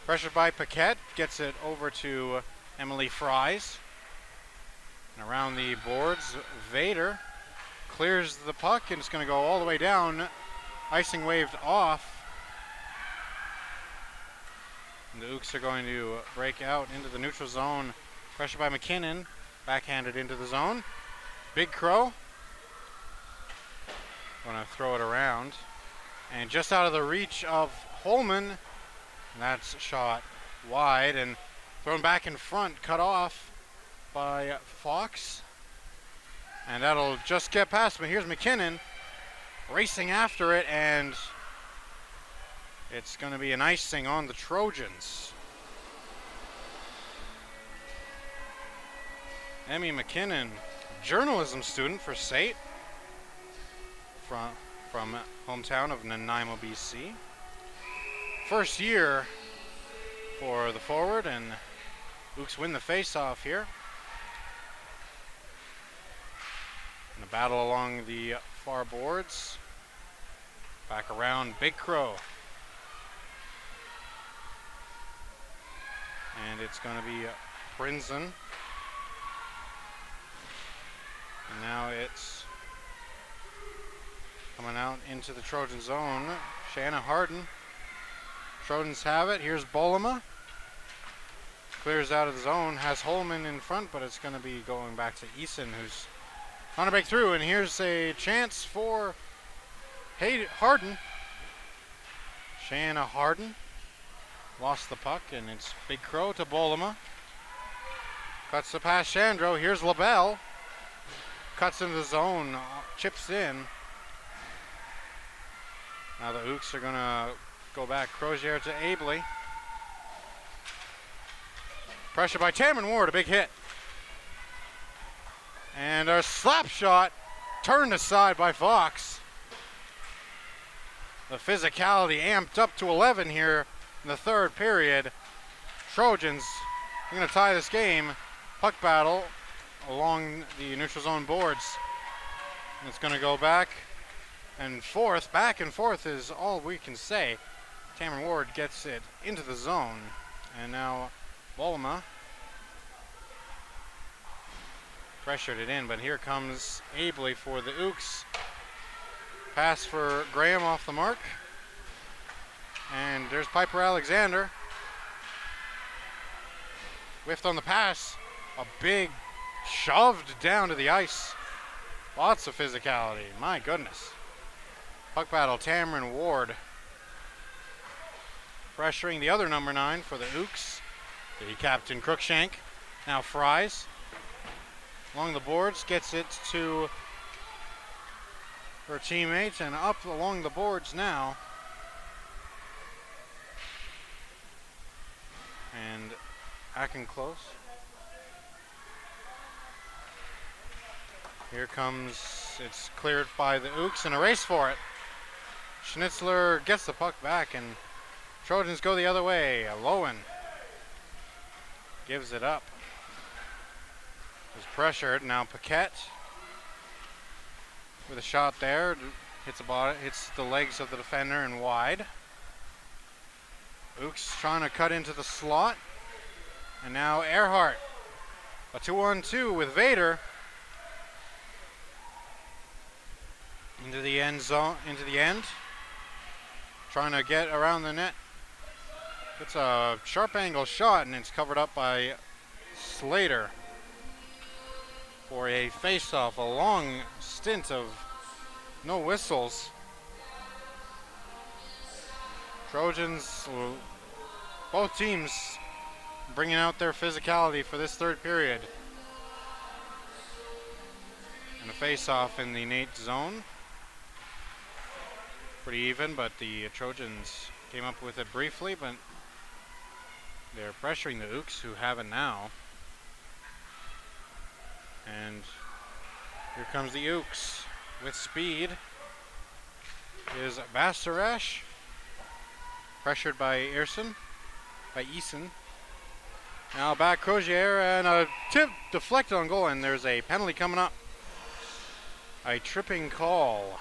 pressured by Paquette, gets it over to Emily Fries. And around the boards, Vader clears the puck, and it's going to go all the way down. Icing waved off. And the Ooks are going to break out into the neutral zone. Pressured by McKinnon, backhanded into the zone. Big Crow. Going to throw it around. And just out of the reach of Holman. And that's shot wide and thrown back in front, cut off by Fox. And that'll just get past him. Here's McKinnon racing after it, and it's going to be an icing on the Trojans. Emmy McKinnon, journalism student for SAIT from hometown of Nanaimo, BC. First year for the forward, and Ooks win the face-off here. And the battle along the far boards. Back around, Big Crow. And it's going to be Princeton. And now it's coming out into the Trojan zone. Shanna Harden. Trojans have it. Here's Bolema. Clears out of the zone. Has Holman in front, but it's going to be going back to Eason, who's trying to break through. And here's a chance for Harden. Shanna Harden lost the puck, and it's Big Crow to Bolema. Cuts the pass Chandro. Here's LaBelle. Cuts into the zone. Chips in. Now the Ooks are going to go back. Crozier to Abley. Pressure by Cameron Ward. A big hit. And a slap shot turned aside by Fox. The physicality amped up to 11 here in the third period. Trojans are going to tie this game. Puck battle along the neutral zone boards. And it's going to go back and forth. Back and forth is all we can say. Cameron Ward gets it into the zone. And now Volma pressured it in, but here comes Abley for the Ooks. Pass for Graham off the mark. And there's Piper Alexander. Whiffed on the pass. A big shoved down to the ice. Lots of physicality. My goodness. Puck battle, Cameron Ward. Pressuring the other number 9 for the Ooks. The captain Crookshank. Now Fries. Along the boards, gets it to her teammates and up along the boards now. And ACAC close. Here comes, it's cleared by the Ooks and a race for it. Schnitzler gets the puck back and Trojans go the other way. Lowen gives it up. Is pressured. Now Paquette with a shot there. Hits the legs of the defender and wide. Ooks trying to cut into the slot. And now Earhart. A 2-on-2 with Vader. Into the end zone, into the end. Trying to get around the net. It's a sharp angle shot and it's covered up by Slater for a face-off. A long stint of no whistles. Trojans, both teams bringing out their physicality for this third period. And a face-off in the NAIT zone. Pretty even, but the Trojans came up with it briefly, but they're pressuring the Ooks, who have it now. And here comes the Ooks with speed. Is Bastarash. Pressured by Eason. Now back Crozier and a tip deflected on goal, and there's a penalty coming up. A tripping call.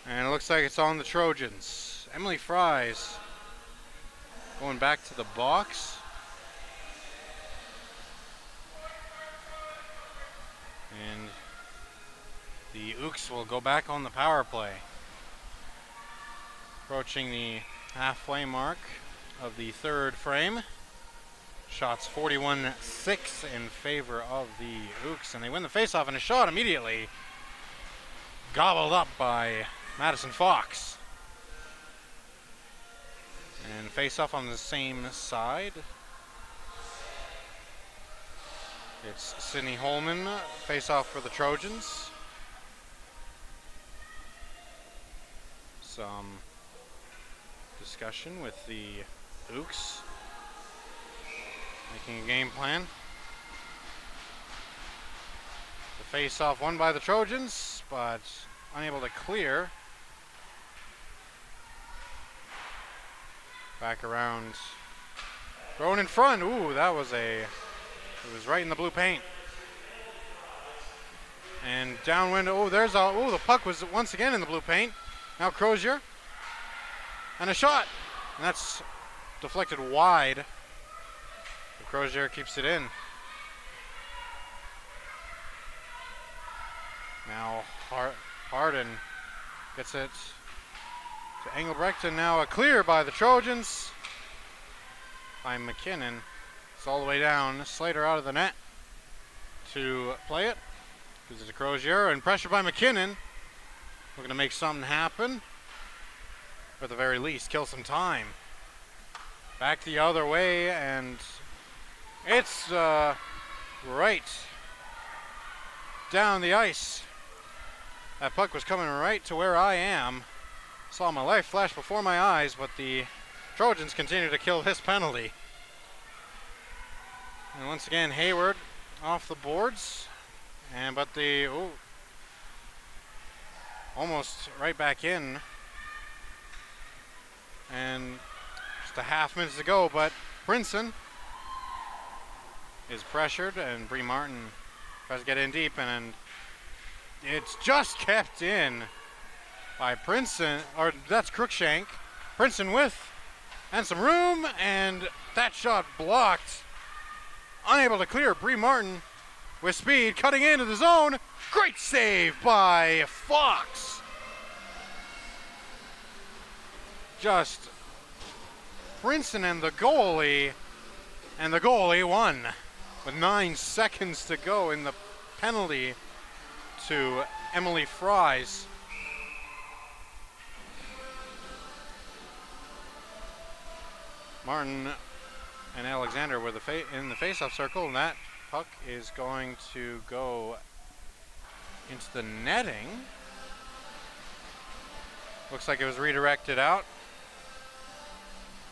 And it looks like it's on the Trojans. Emily Fries going back to the box. And the Ooks will go back on the power play. Approaching the halfway mark of the third frame. Shots 41-6 in favor of the Ooks, and they win the faceoff, and a shot immediately gobbled up by Madison Fox. And faceoff on the same side. It's Sydney Holman, faceoff for the Trojans. Some discussion with the Ooks. Making a game plan. The face-off won by the Trojans, but unable to clear. Back around. Thrown in front. Ooh, that was it was right in the blue paint. And downwind. Oh, the puck was once again in the blue paint. Now Crozier. And a shot. And that's deflected wide. Crozier keeps it in. Now Harden gets it to Engelbrecht, and now a clear by the Trojans. By McKinnon. It's all the way down. Slater out of the net to play it. Gives it to Crozier, and pressure by McKinnon. We're going to make something happen. Or at the very least, kill some time. Back the other way, and It's right down the ice. That puck was coming right to where I am. Saw my life flash before my eyes, but the Trojans continue to kill this penalty. And once again, Hayward off the boards. But almost right back in. And just a half minute to go, but Princeton is pressured, and Bree Martin tries to get in deep, and it's just kept in by Princeton, or that's Crookshank. Princeton with, and some room, and that shot blocked. Unable to clear. Bree Martin with speed, cutting into the zone. Great save by Fox. Just Princeton and the goalie won with 9 seconds to go in the penalty to Emily Fries. Martin and Alexander were in the face-off circle, and that puck is going to go into the netting. Looks like it was redirected out.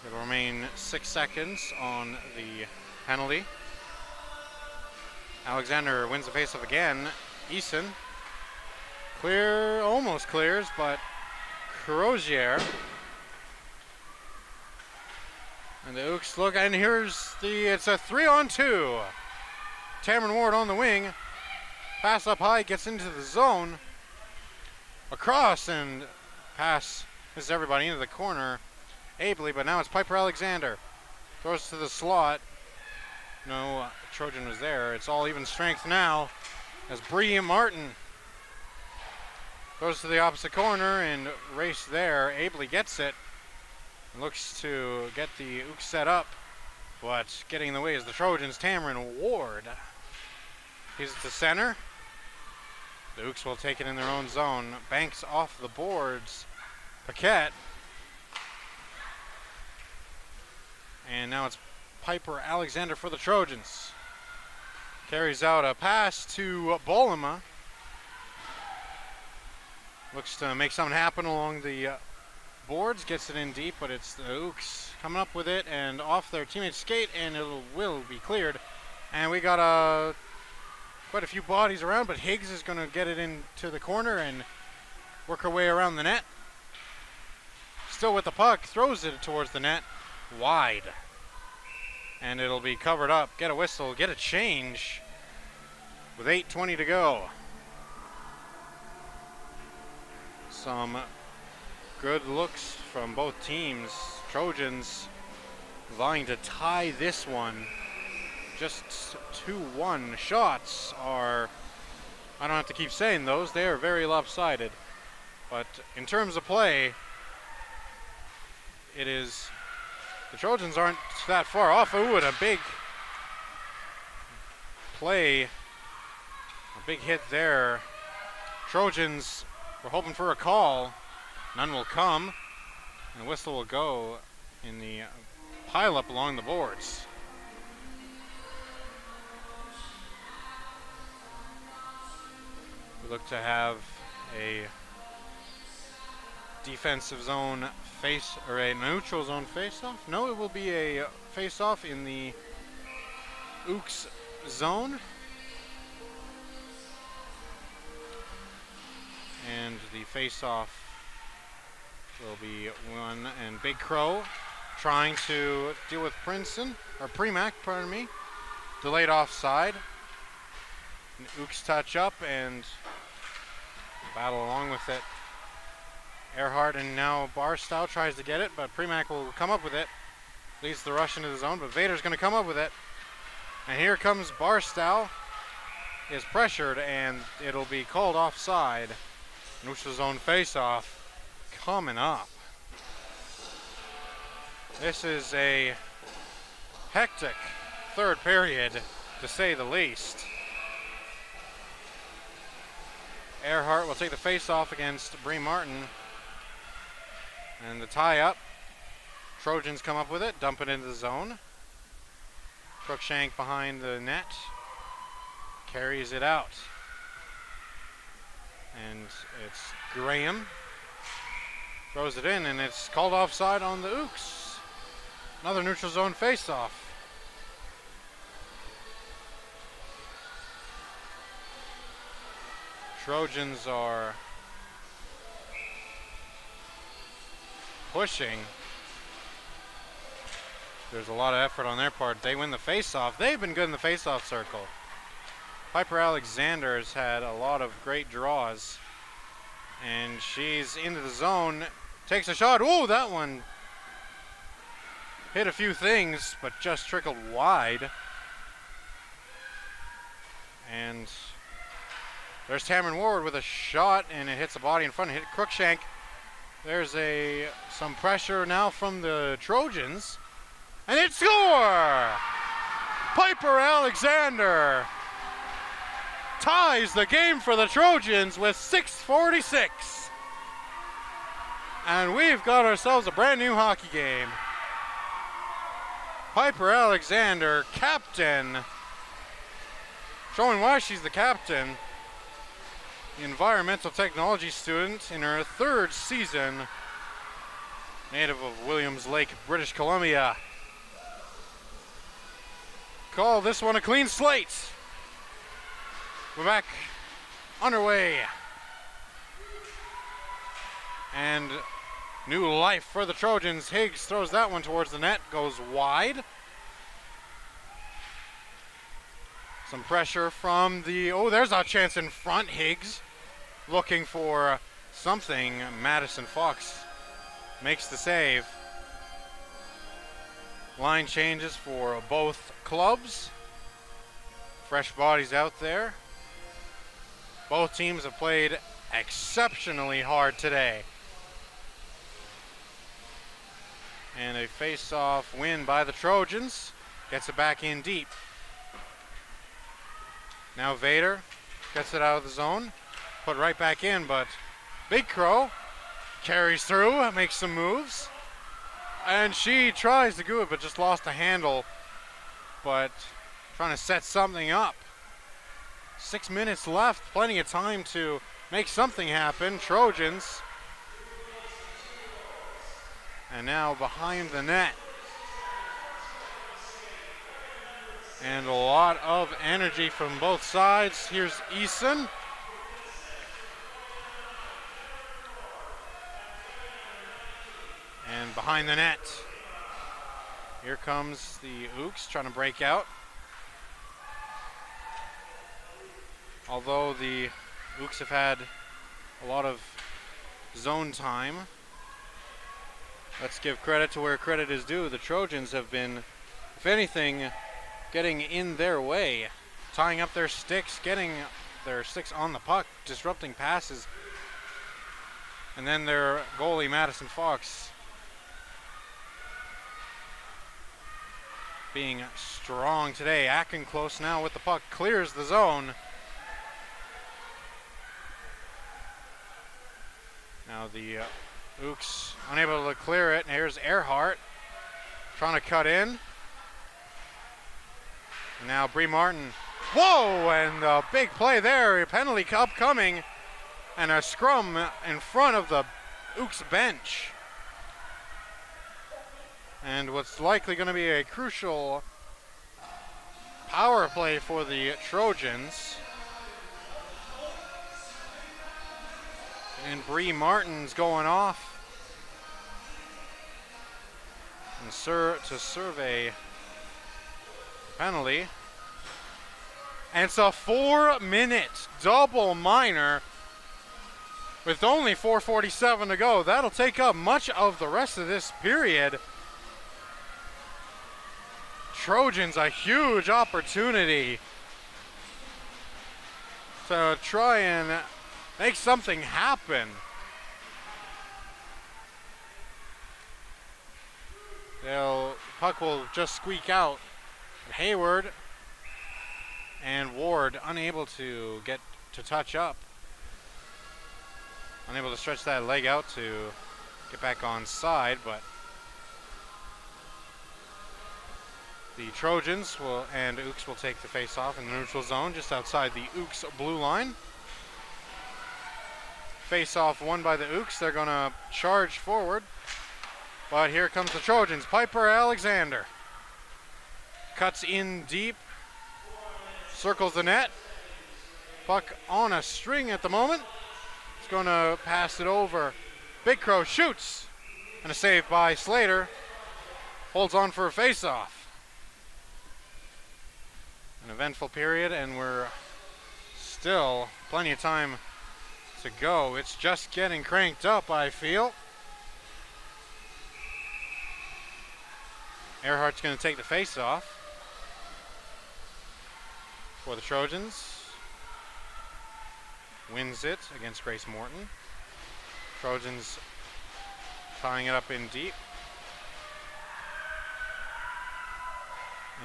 It'll remain 6 seconds on the penalty. Alexander wins the faceoff again. Eason almost clears, but Crozier. And the Ooks look, and it's a 3-on-2. Tamron Ward on the wing. Pass up high, gets into the zone. Across, and pass misses everybody into the corner ably, but now it's Piper Alexander. Throws to the slot. No Trojan was there. It's all even strength now as Bree Martin goes to the opposite corner and race there. Ably gets it. Looks to get the Ooks set up, but getting in the way is the Trojans. Tamron Ward. He's at the center. The Ooks will take it in their own zone. Banks off the boards. Paquette. And now it's Piper Alexander for the Trojans. Carries out a pass to Bolema. Looks to make something happen along the boards, gets it in deep, but it's the Ooks coming up with it and off their teammate's skate, and it will be cleared. And we got quite a few bodies around, but Higgs is going to get it into the corner and work her way around the net. Still with the puck, throws it towards the net, wide. And it'll be covered up. Get a whistle, get a change with 8:20 to go. Some good looks from both teams. Trojans vying to tie this one. Just 2-1 shots are, I don't have to keep saying those, they are very lopsided. But in terms of play, the Trojans aren't that far off. Ooh, and a big play, a big hit there. Trojans were hoping for a call. None will come, and the whistle will go in the pile-up along the boards. We look to have a defensive zone or a neutral zone face-off. No, it will be a face-off in the Ooks zone. And the face-off will be won, and Big Crow trying to deal with Premack, pardon me. Delayed offside. And Ooks touch up and battle along with it. Earhart and now Barstow tries to get it, but Premack will come up with it. Leads the rush into the zone, but Vader's going to come up with it. And here comes Barstow. Is pressured, and it'll be called offside. Neutral zone face-off coming up. This is a hectic third period, to say the least. Earhart will take the face-off against Bree Martin. And the tie-up. Trojans come up with it, dump it into the zone. Crookshank behind the net. Carries it out. And it's Graham. Throws it in, and it's called offside on the Ooks. Another neutral zone face-off. Trojans are pushing. There's a lot of effort on their part. They win the face-off. They've been good in the face-off circle. Piper Alexander has had a lot of great draws. And she's into the zone. Takes a shot. Ooh, that one hit a few things, but just trickled wide. And there's Tamron Ward with a shot, and it hits the body in front. Hit Crookshank. There's some pressure now from the Trojans. And it's score! Piper Alexander ties the game for the Trojans with 6:46. And we've got ourselves a brand new hockey game. Piper Alexander, captain, showing why she's the captain. The environmental technology student in her 3rd season, native of Williams Lake, British Columbia. Call this one a clean slate. We're back underway. And new life for the Trojans. Higgs throws that one towards the net, goes wide. Some pressure from there's a chance in front. Higgs looking for something. Madison Fox makes the save. Line changes for both clubs. Fresh bodies out there. Both teams have played exceptionally hard today. And a face-off win by the Trojans. Gets it back in deep. Now Vader gets it out of the zone. Put right back in, but Big Crow carries through, makes some moves. And she tries to do it, but just lost a handle. But trying to set something up. 6 minutes left, plenty of time to make something happen. Trojans. And now behind the net. And a lot of energy from both sides. Here's Eason. And behind the net. Here comes the Ooks trying to break out. Although the Ooks have had a lot of zone time, let's give credit to where credit is due. The Trojans have been, if anything, getting in their way, tying up their sticks, getting their sticks on the puck, disrupting passes. And then their goalie, Madison Fox, being strong today. Acting close now with the puck, clears the zone. Now the Ooks unable to clear it. And here's Earhart trying to cut in. And now Bree Martin. Whoa! And a big play there. A penalty upcoming. And a scrum in front of the Ooks bench. And what's likely going to be a crucial power play for the Trojans. And Bree Martin's going off. And to survey penalty. And it's a 4-minute double minor with only 4:47 to go. That'll take up much of the rest of this period. Trojans a huge opportunity to try and make something happen. Puck will just squeak out. Hayward and Ward unable to get to touch up. Unable to stretch that leg out to get back on side, but The Trojans and Ooks will take the face-off in the neutral zone just outside the Ooks blue line. Face-off won by the Ooks. They're going to charge forward. But here comes the Trojans. Piper Alexander cuts in deep, circles the net. Puck on a string at the moment. He's going to pass it over. Big Crow shoots. And a save by Slater. Holds on for a face-off. An eventful period, and we're still plenty of time to go. It's just getting cranked up, I feel. Earhart's going to take the face-off for the Trojans. Wins it against Grace Morton. Trojans tying it up in deep.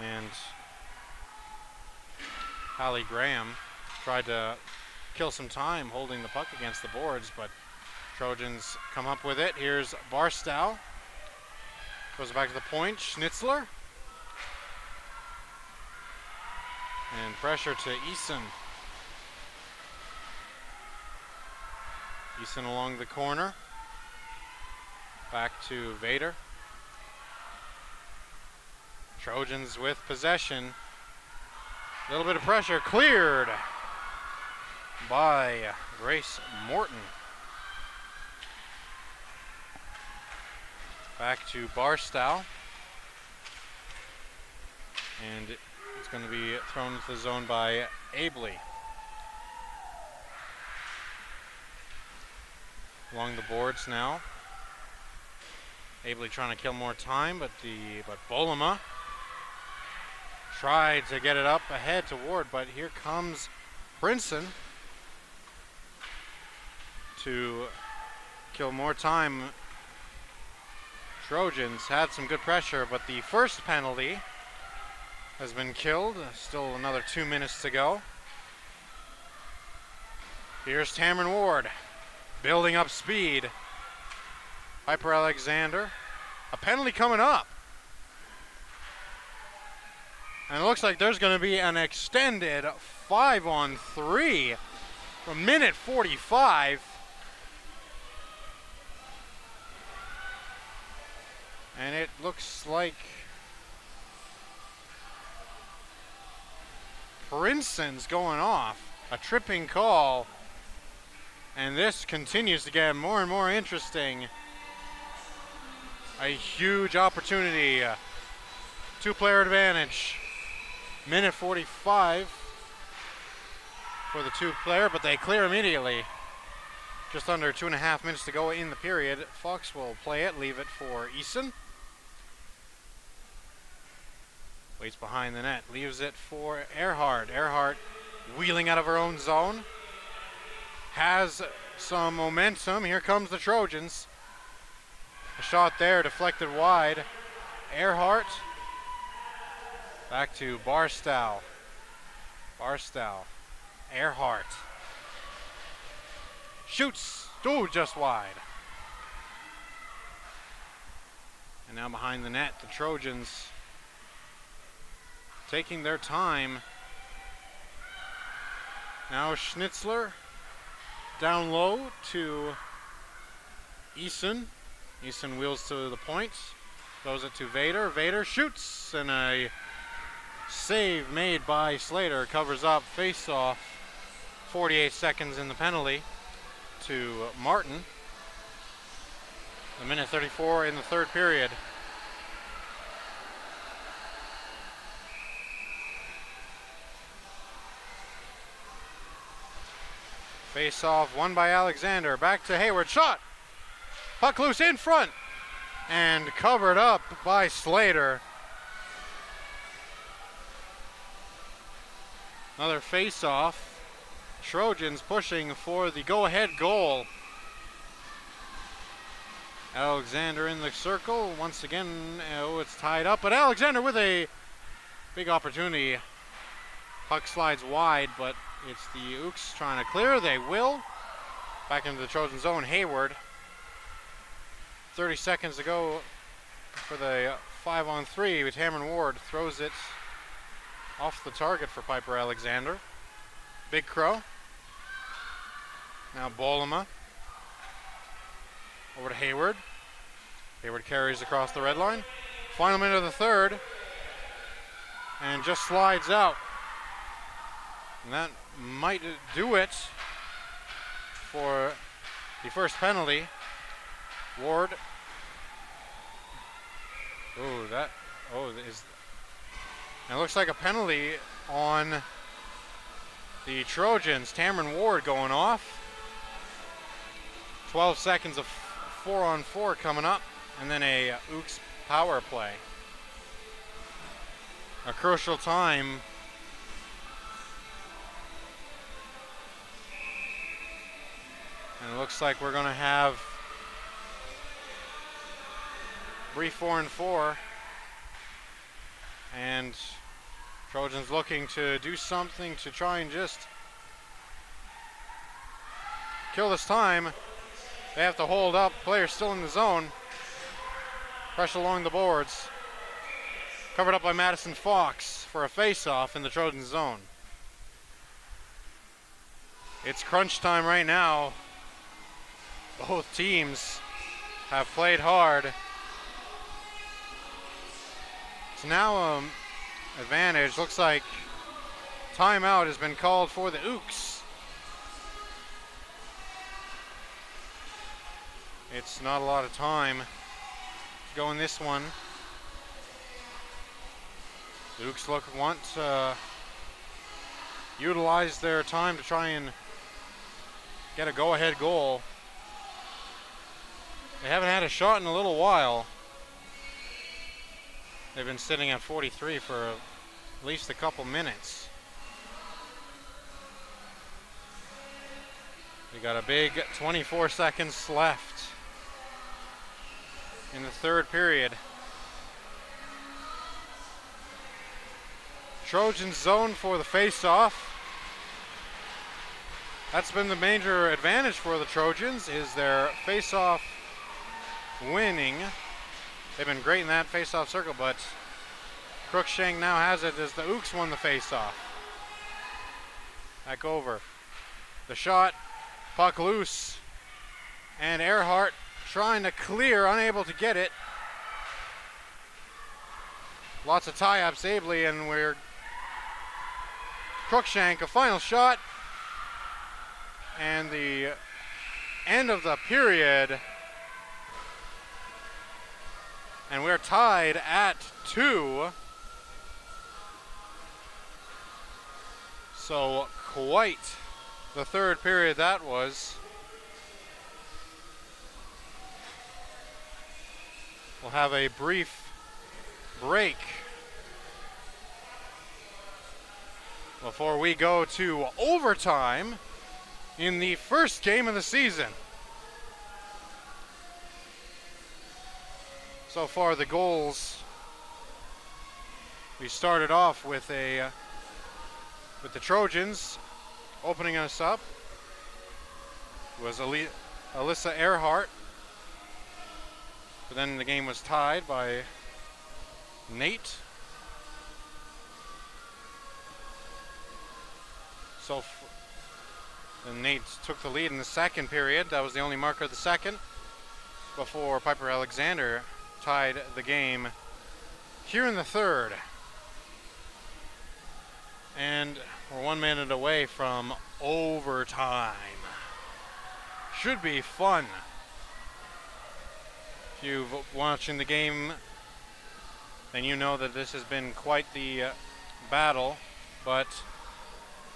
And Hallie Graham tried to kill some time holding the puck against the boards, but Trojans come up with it. Here's Barstow. Goes back to the point. Schnitzler. And pressure to Eason. Eason along the corner. Back to Vader. Trojans with possession. A little bit of pressure cleared by Grace Morton. Back to Barstow. And it's going to be thrown into the zone by Abley. Along the boards now. Abley trying to kill more time, but Bolema tried to get it up ahead to Ward, but here comes Brinson to kill more time. Trojans had some good pressure, but the first penalty has been killed. Still another 2 minutes to go. Here's Tamron Ward building up speed. Piper Alexander. A penalty coming up. And it looks like there's going to be an extended 5-on-3 from minute 45. And it looks like Prinson's going off. A tripping call. And this continues to get more and more interesting. A huge opportunity. Two-player advantage. Minute 45 for the two-player, but they clear immediately. Just under 2.5 minutes to go in the period. Fox will play it, leave it for Eason. Waits behind the net, leaves it for Earhart. Earhart wheeling out of her own zone. Has some momentum. Here comes the Trojans. A shot there, deflected wide. Earhart. Back to Barstow. Barstow. Earhart. Shoots. Ooh, just wide. And now behind the net, the Trojans taking their time. Now Schnitzler down low to Eason. Eason wheels to the point. Throws it to Vader. Vader shoots, and a save made by Slater. Covers up face-off. 48 seconds in the penalty to Martin. A minute 34 in the third period. Face-off won by Alexander. Back to Hayward. Shot! Puck loose in front. And covered up by Slater. Another face-off. Trojans pushing for the go-ahead goal. Alexander in the circle. Once again, it's tied up. But Alexander with a big opportunity. Puck slides wide, but it's the Ooks trying to clear. They will. Back into the Trojan zone. Hayward. 30 seconds to go for the 5-on-3 with Cameron Ward throws it off the target for Piper Alexander. Big Crow. Now Bolema. Over to Hayward. Hayward carries across the red line. Final minute of the third. And just slides out. And that might do it for the first penalty. Ward. And it looks like a penalty on the Trojans. Cameron Ward going off. 12 seconds of 4-on-4 coming up, and then a Ooks power play. A crucial time. And it looks like we're going to have brief 4-on-4. And Trojans looking to do something to try and just kill this time. They have to hold up. Players still in the zone. Pressure along the boards. Covered up by Madison Fox for a face-off in the Trojan zone. It's crunch time right now. Both teams have played hard. It's now advantage. Looks like timeout has been called for the Ooks. It's not a lot of time to go in this one. The Ooks want to utilize their time to try and get a go-ahead goal. They haven't had a shot in a little while. They've been sitting at 43 for at least a couple minutes. We got a big 24 seconds left in the third period. Trojans zone for the face-off. That's been the major advantage for the Trojans, is their face-off winning. They've been great in that face-off circle, but Crookshank now has it as the Ooks won the face-off. Back over. The shot, puck loose, and Earhart trying to clear, unable to get it. Lots of tie-ups ably, and we're Crookshank, a final shot, and the end of the period. And we're tied at 2. So quite the third period that was. We'll have a brief break before we go to overtime in the first game of the season. So far the goals, we started off with the Trojans opening us up. It was Alyssa Earhart, but then the game was tied by NAIT. So then NAIT took the lead in the second period. That was the only marker of the second, before Piper Alexander tied the game here in the third. And we're 1 minute away from overtime. Should be fun. If you've watching the game, then you know that this has been quite the battle, but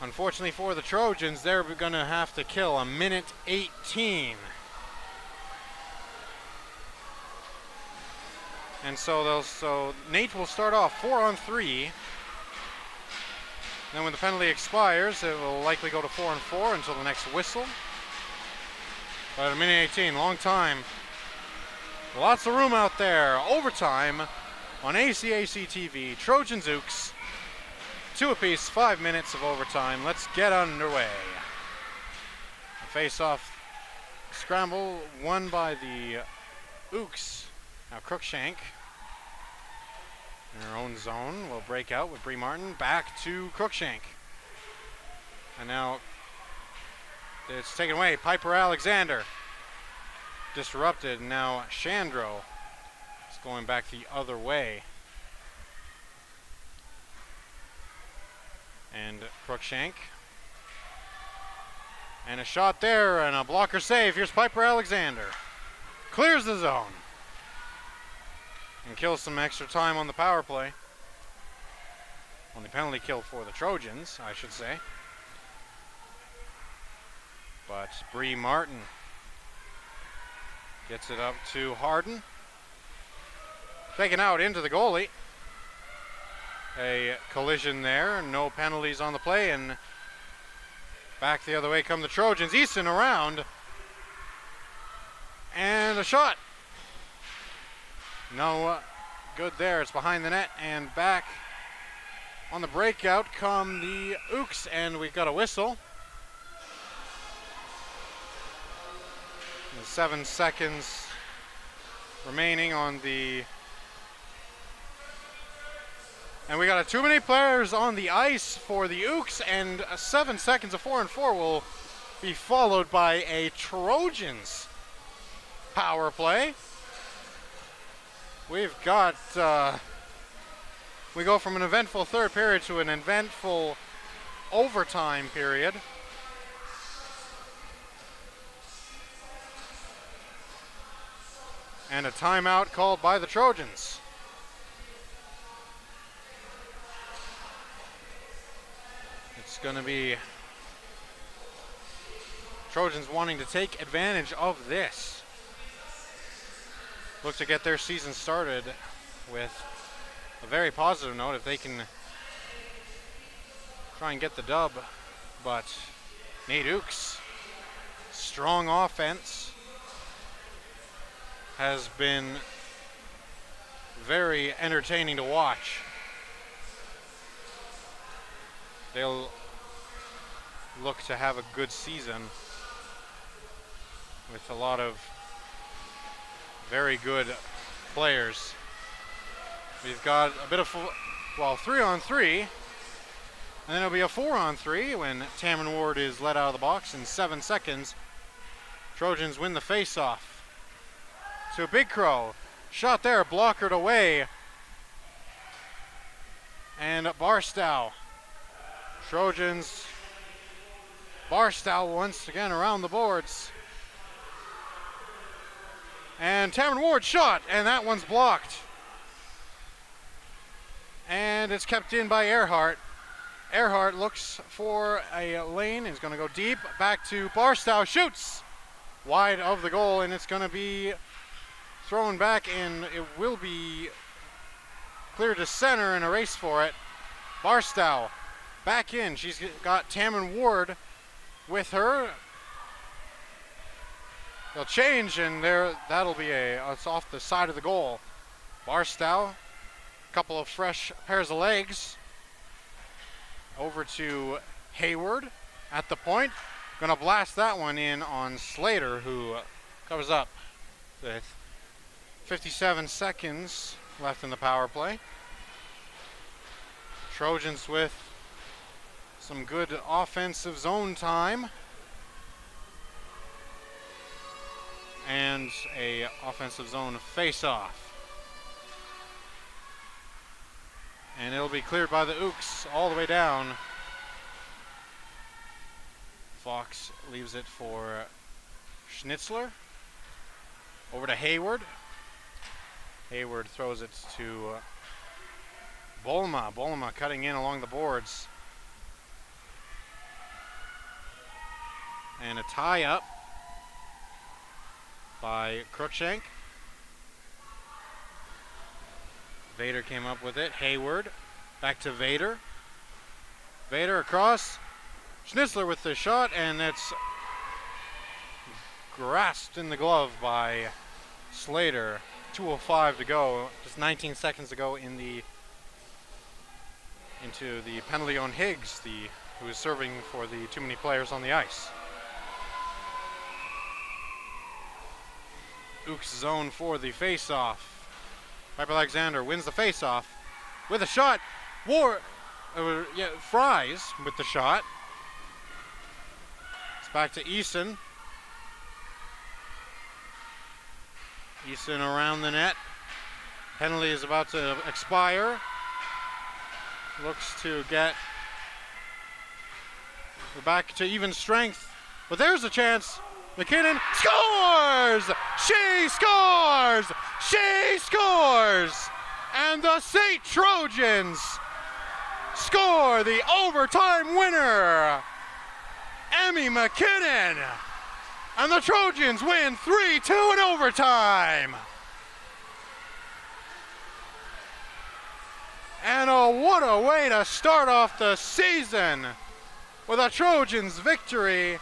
unfortunately for the Trojans, they're going to have to kill a minute 18. And so NAIT will start off 4-on-3. Then when the penalty expires, it will likely go to 4-on-4 until the next whistle. But a minute 18, long time. Lots of room out there. Overtime on ACAC TV. Trojans Ooks. 2 apiece, 5 minutes of overtime. Let's get underway. A face-off scramble won by the Ooks. Now Crookshank in her own zone. Will break out with Bree Martin. Back to Cruikshank. And now it's taken away. Piper Alexander. Disrupted. Now Chandro is going back the other way. And Cruikshank. And a shot there and a blocker save. Here's Piper Alexander. Clears the zone. And kills some extra time on the power play. Only penalty kill for the Trojans, I should say. But Bree Martin gets it up to Harden. Taken out into the goalie. A collision there, no penalties on the play, and back the other way come the Trojans. Easton around. And a shot. No good there. It's behind the net, and back on the breakout come the Ooks, and we've got a whistle. 7 seconds remaining on the... And we got too many players on the ice for the Ooks, and 7 seconds of 4-on-4 will be followed by a Trojans power play. We've got, we go from an eventful third period to an eventful overtime period. And a timeout called by the Trojans. It's going to be Trojans wanting to take advantage of this. Look to get their season started with a very positive note if they can try and get the dub. But NAIT Ooks, strong offense, has been very entertaining to watch. They'll look to have a good season with a lot of very good players. We've got a bit of, 3-on-3, and then it'll be a 4-on-3 when Tamron Ward is let out of the box in 7 seconds. Trojans win the face-off. To Big Crow, shot there, blockered away. And Barstow. Trojans, Barstow once again around the boards. And Tamron Ward shot, and that one's blocked. And it's kept in by Earhart. Earhart looks for a lane, is gonna go deep, back to Barstow, shoots wide of the goal, and it's gonna be thrown back, and it will be cleared to center in a race for it. Barstow back in. She's got Tamron Ward with her. They'll change, and that'll be it's off the side of the goal. Barstow, a couple of fresh pairs of legs. Over to Hayward at the point. Gonna blast that one in on Slater, who covers up with 57 seconds left in the power play. Trojans with some good offensive zone time. And a offensive zone face-off. And it'll be cleared by the Ooks all the way down. Fox leaves it for Schnitzler. Over to Hayward. Hayward throws it to Bolma. Bolma cutting in along the boards. And a tie-up by Cruikshank. Vader came up with it. Hayward back to Vader. Vader across. Schnitzler with the shot, and it's grasped in the glove by Slater. 2:05 to go. Just 19 seconds to go into the penalty on Higgs, who is serving for the too many players on the ice. Ooks zone for the face-off. Piper Alexander wins the face-off. with a shot. Fries with the shot. It's back to Eason. Eason around the net. Penalty is about to expire. Looks to get back to even strength. But there's a chance. McKinnon scores! She scores! She scores! And the SAIT Trojans score the overtime winner, Emmy McKinnon. And the Trojans win 3-2 in overtime. And what a way to start off the season with a Trojans victory,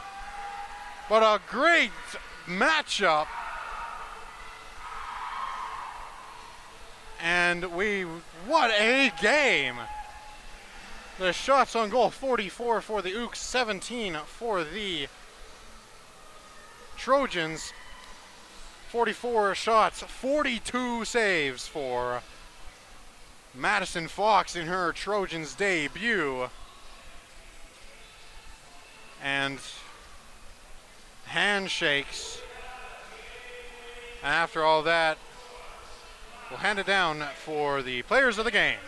but a great matchup. And what a game. The shots on goal, 44 for the Ooks, 17 for the Trojans. 44 shots, 42 saves for Madison Fox in her Trojans debut. And handshakes. And after all that, we'll hand it down for the players of the game.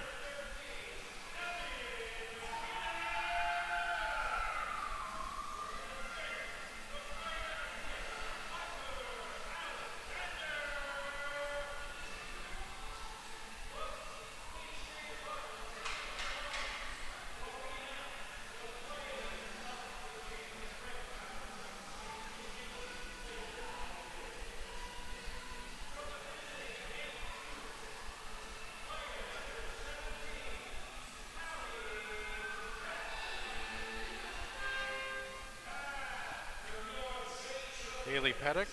Haley Pettick.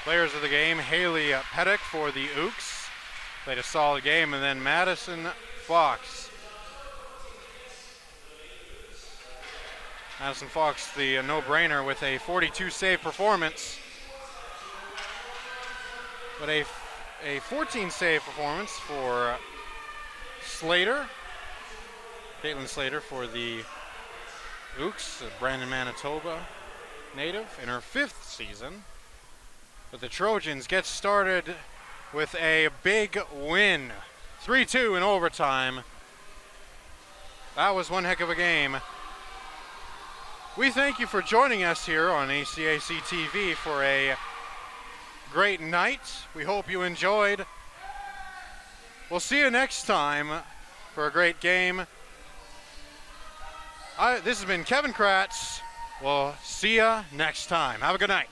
Players of the game, Haley Pettick for the Ooks. Played a solid game, and then Madison Fox. Madison Fox, the no-brainer with a 42 save performance. But a 14 save performance for Slater. Caitlin Slater for the Ooks, a Brandon, Manitoba native in her 5th season. But the Trojans get started with a big win. 3-2 in overtime. That was one heck of a game. We thank you for joining us here on ACAC TV for a great night. We hope you enjoyed. We'll see you next time for a great game. This has been Kevin Kratz. We'll see you next time. Have a good night.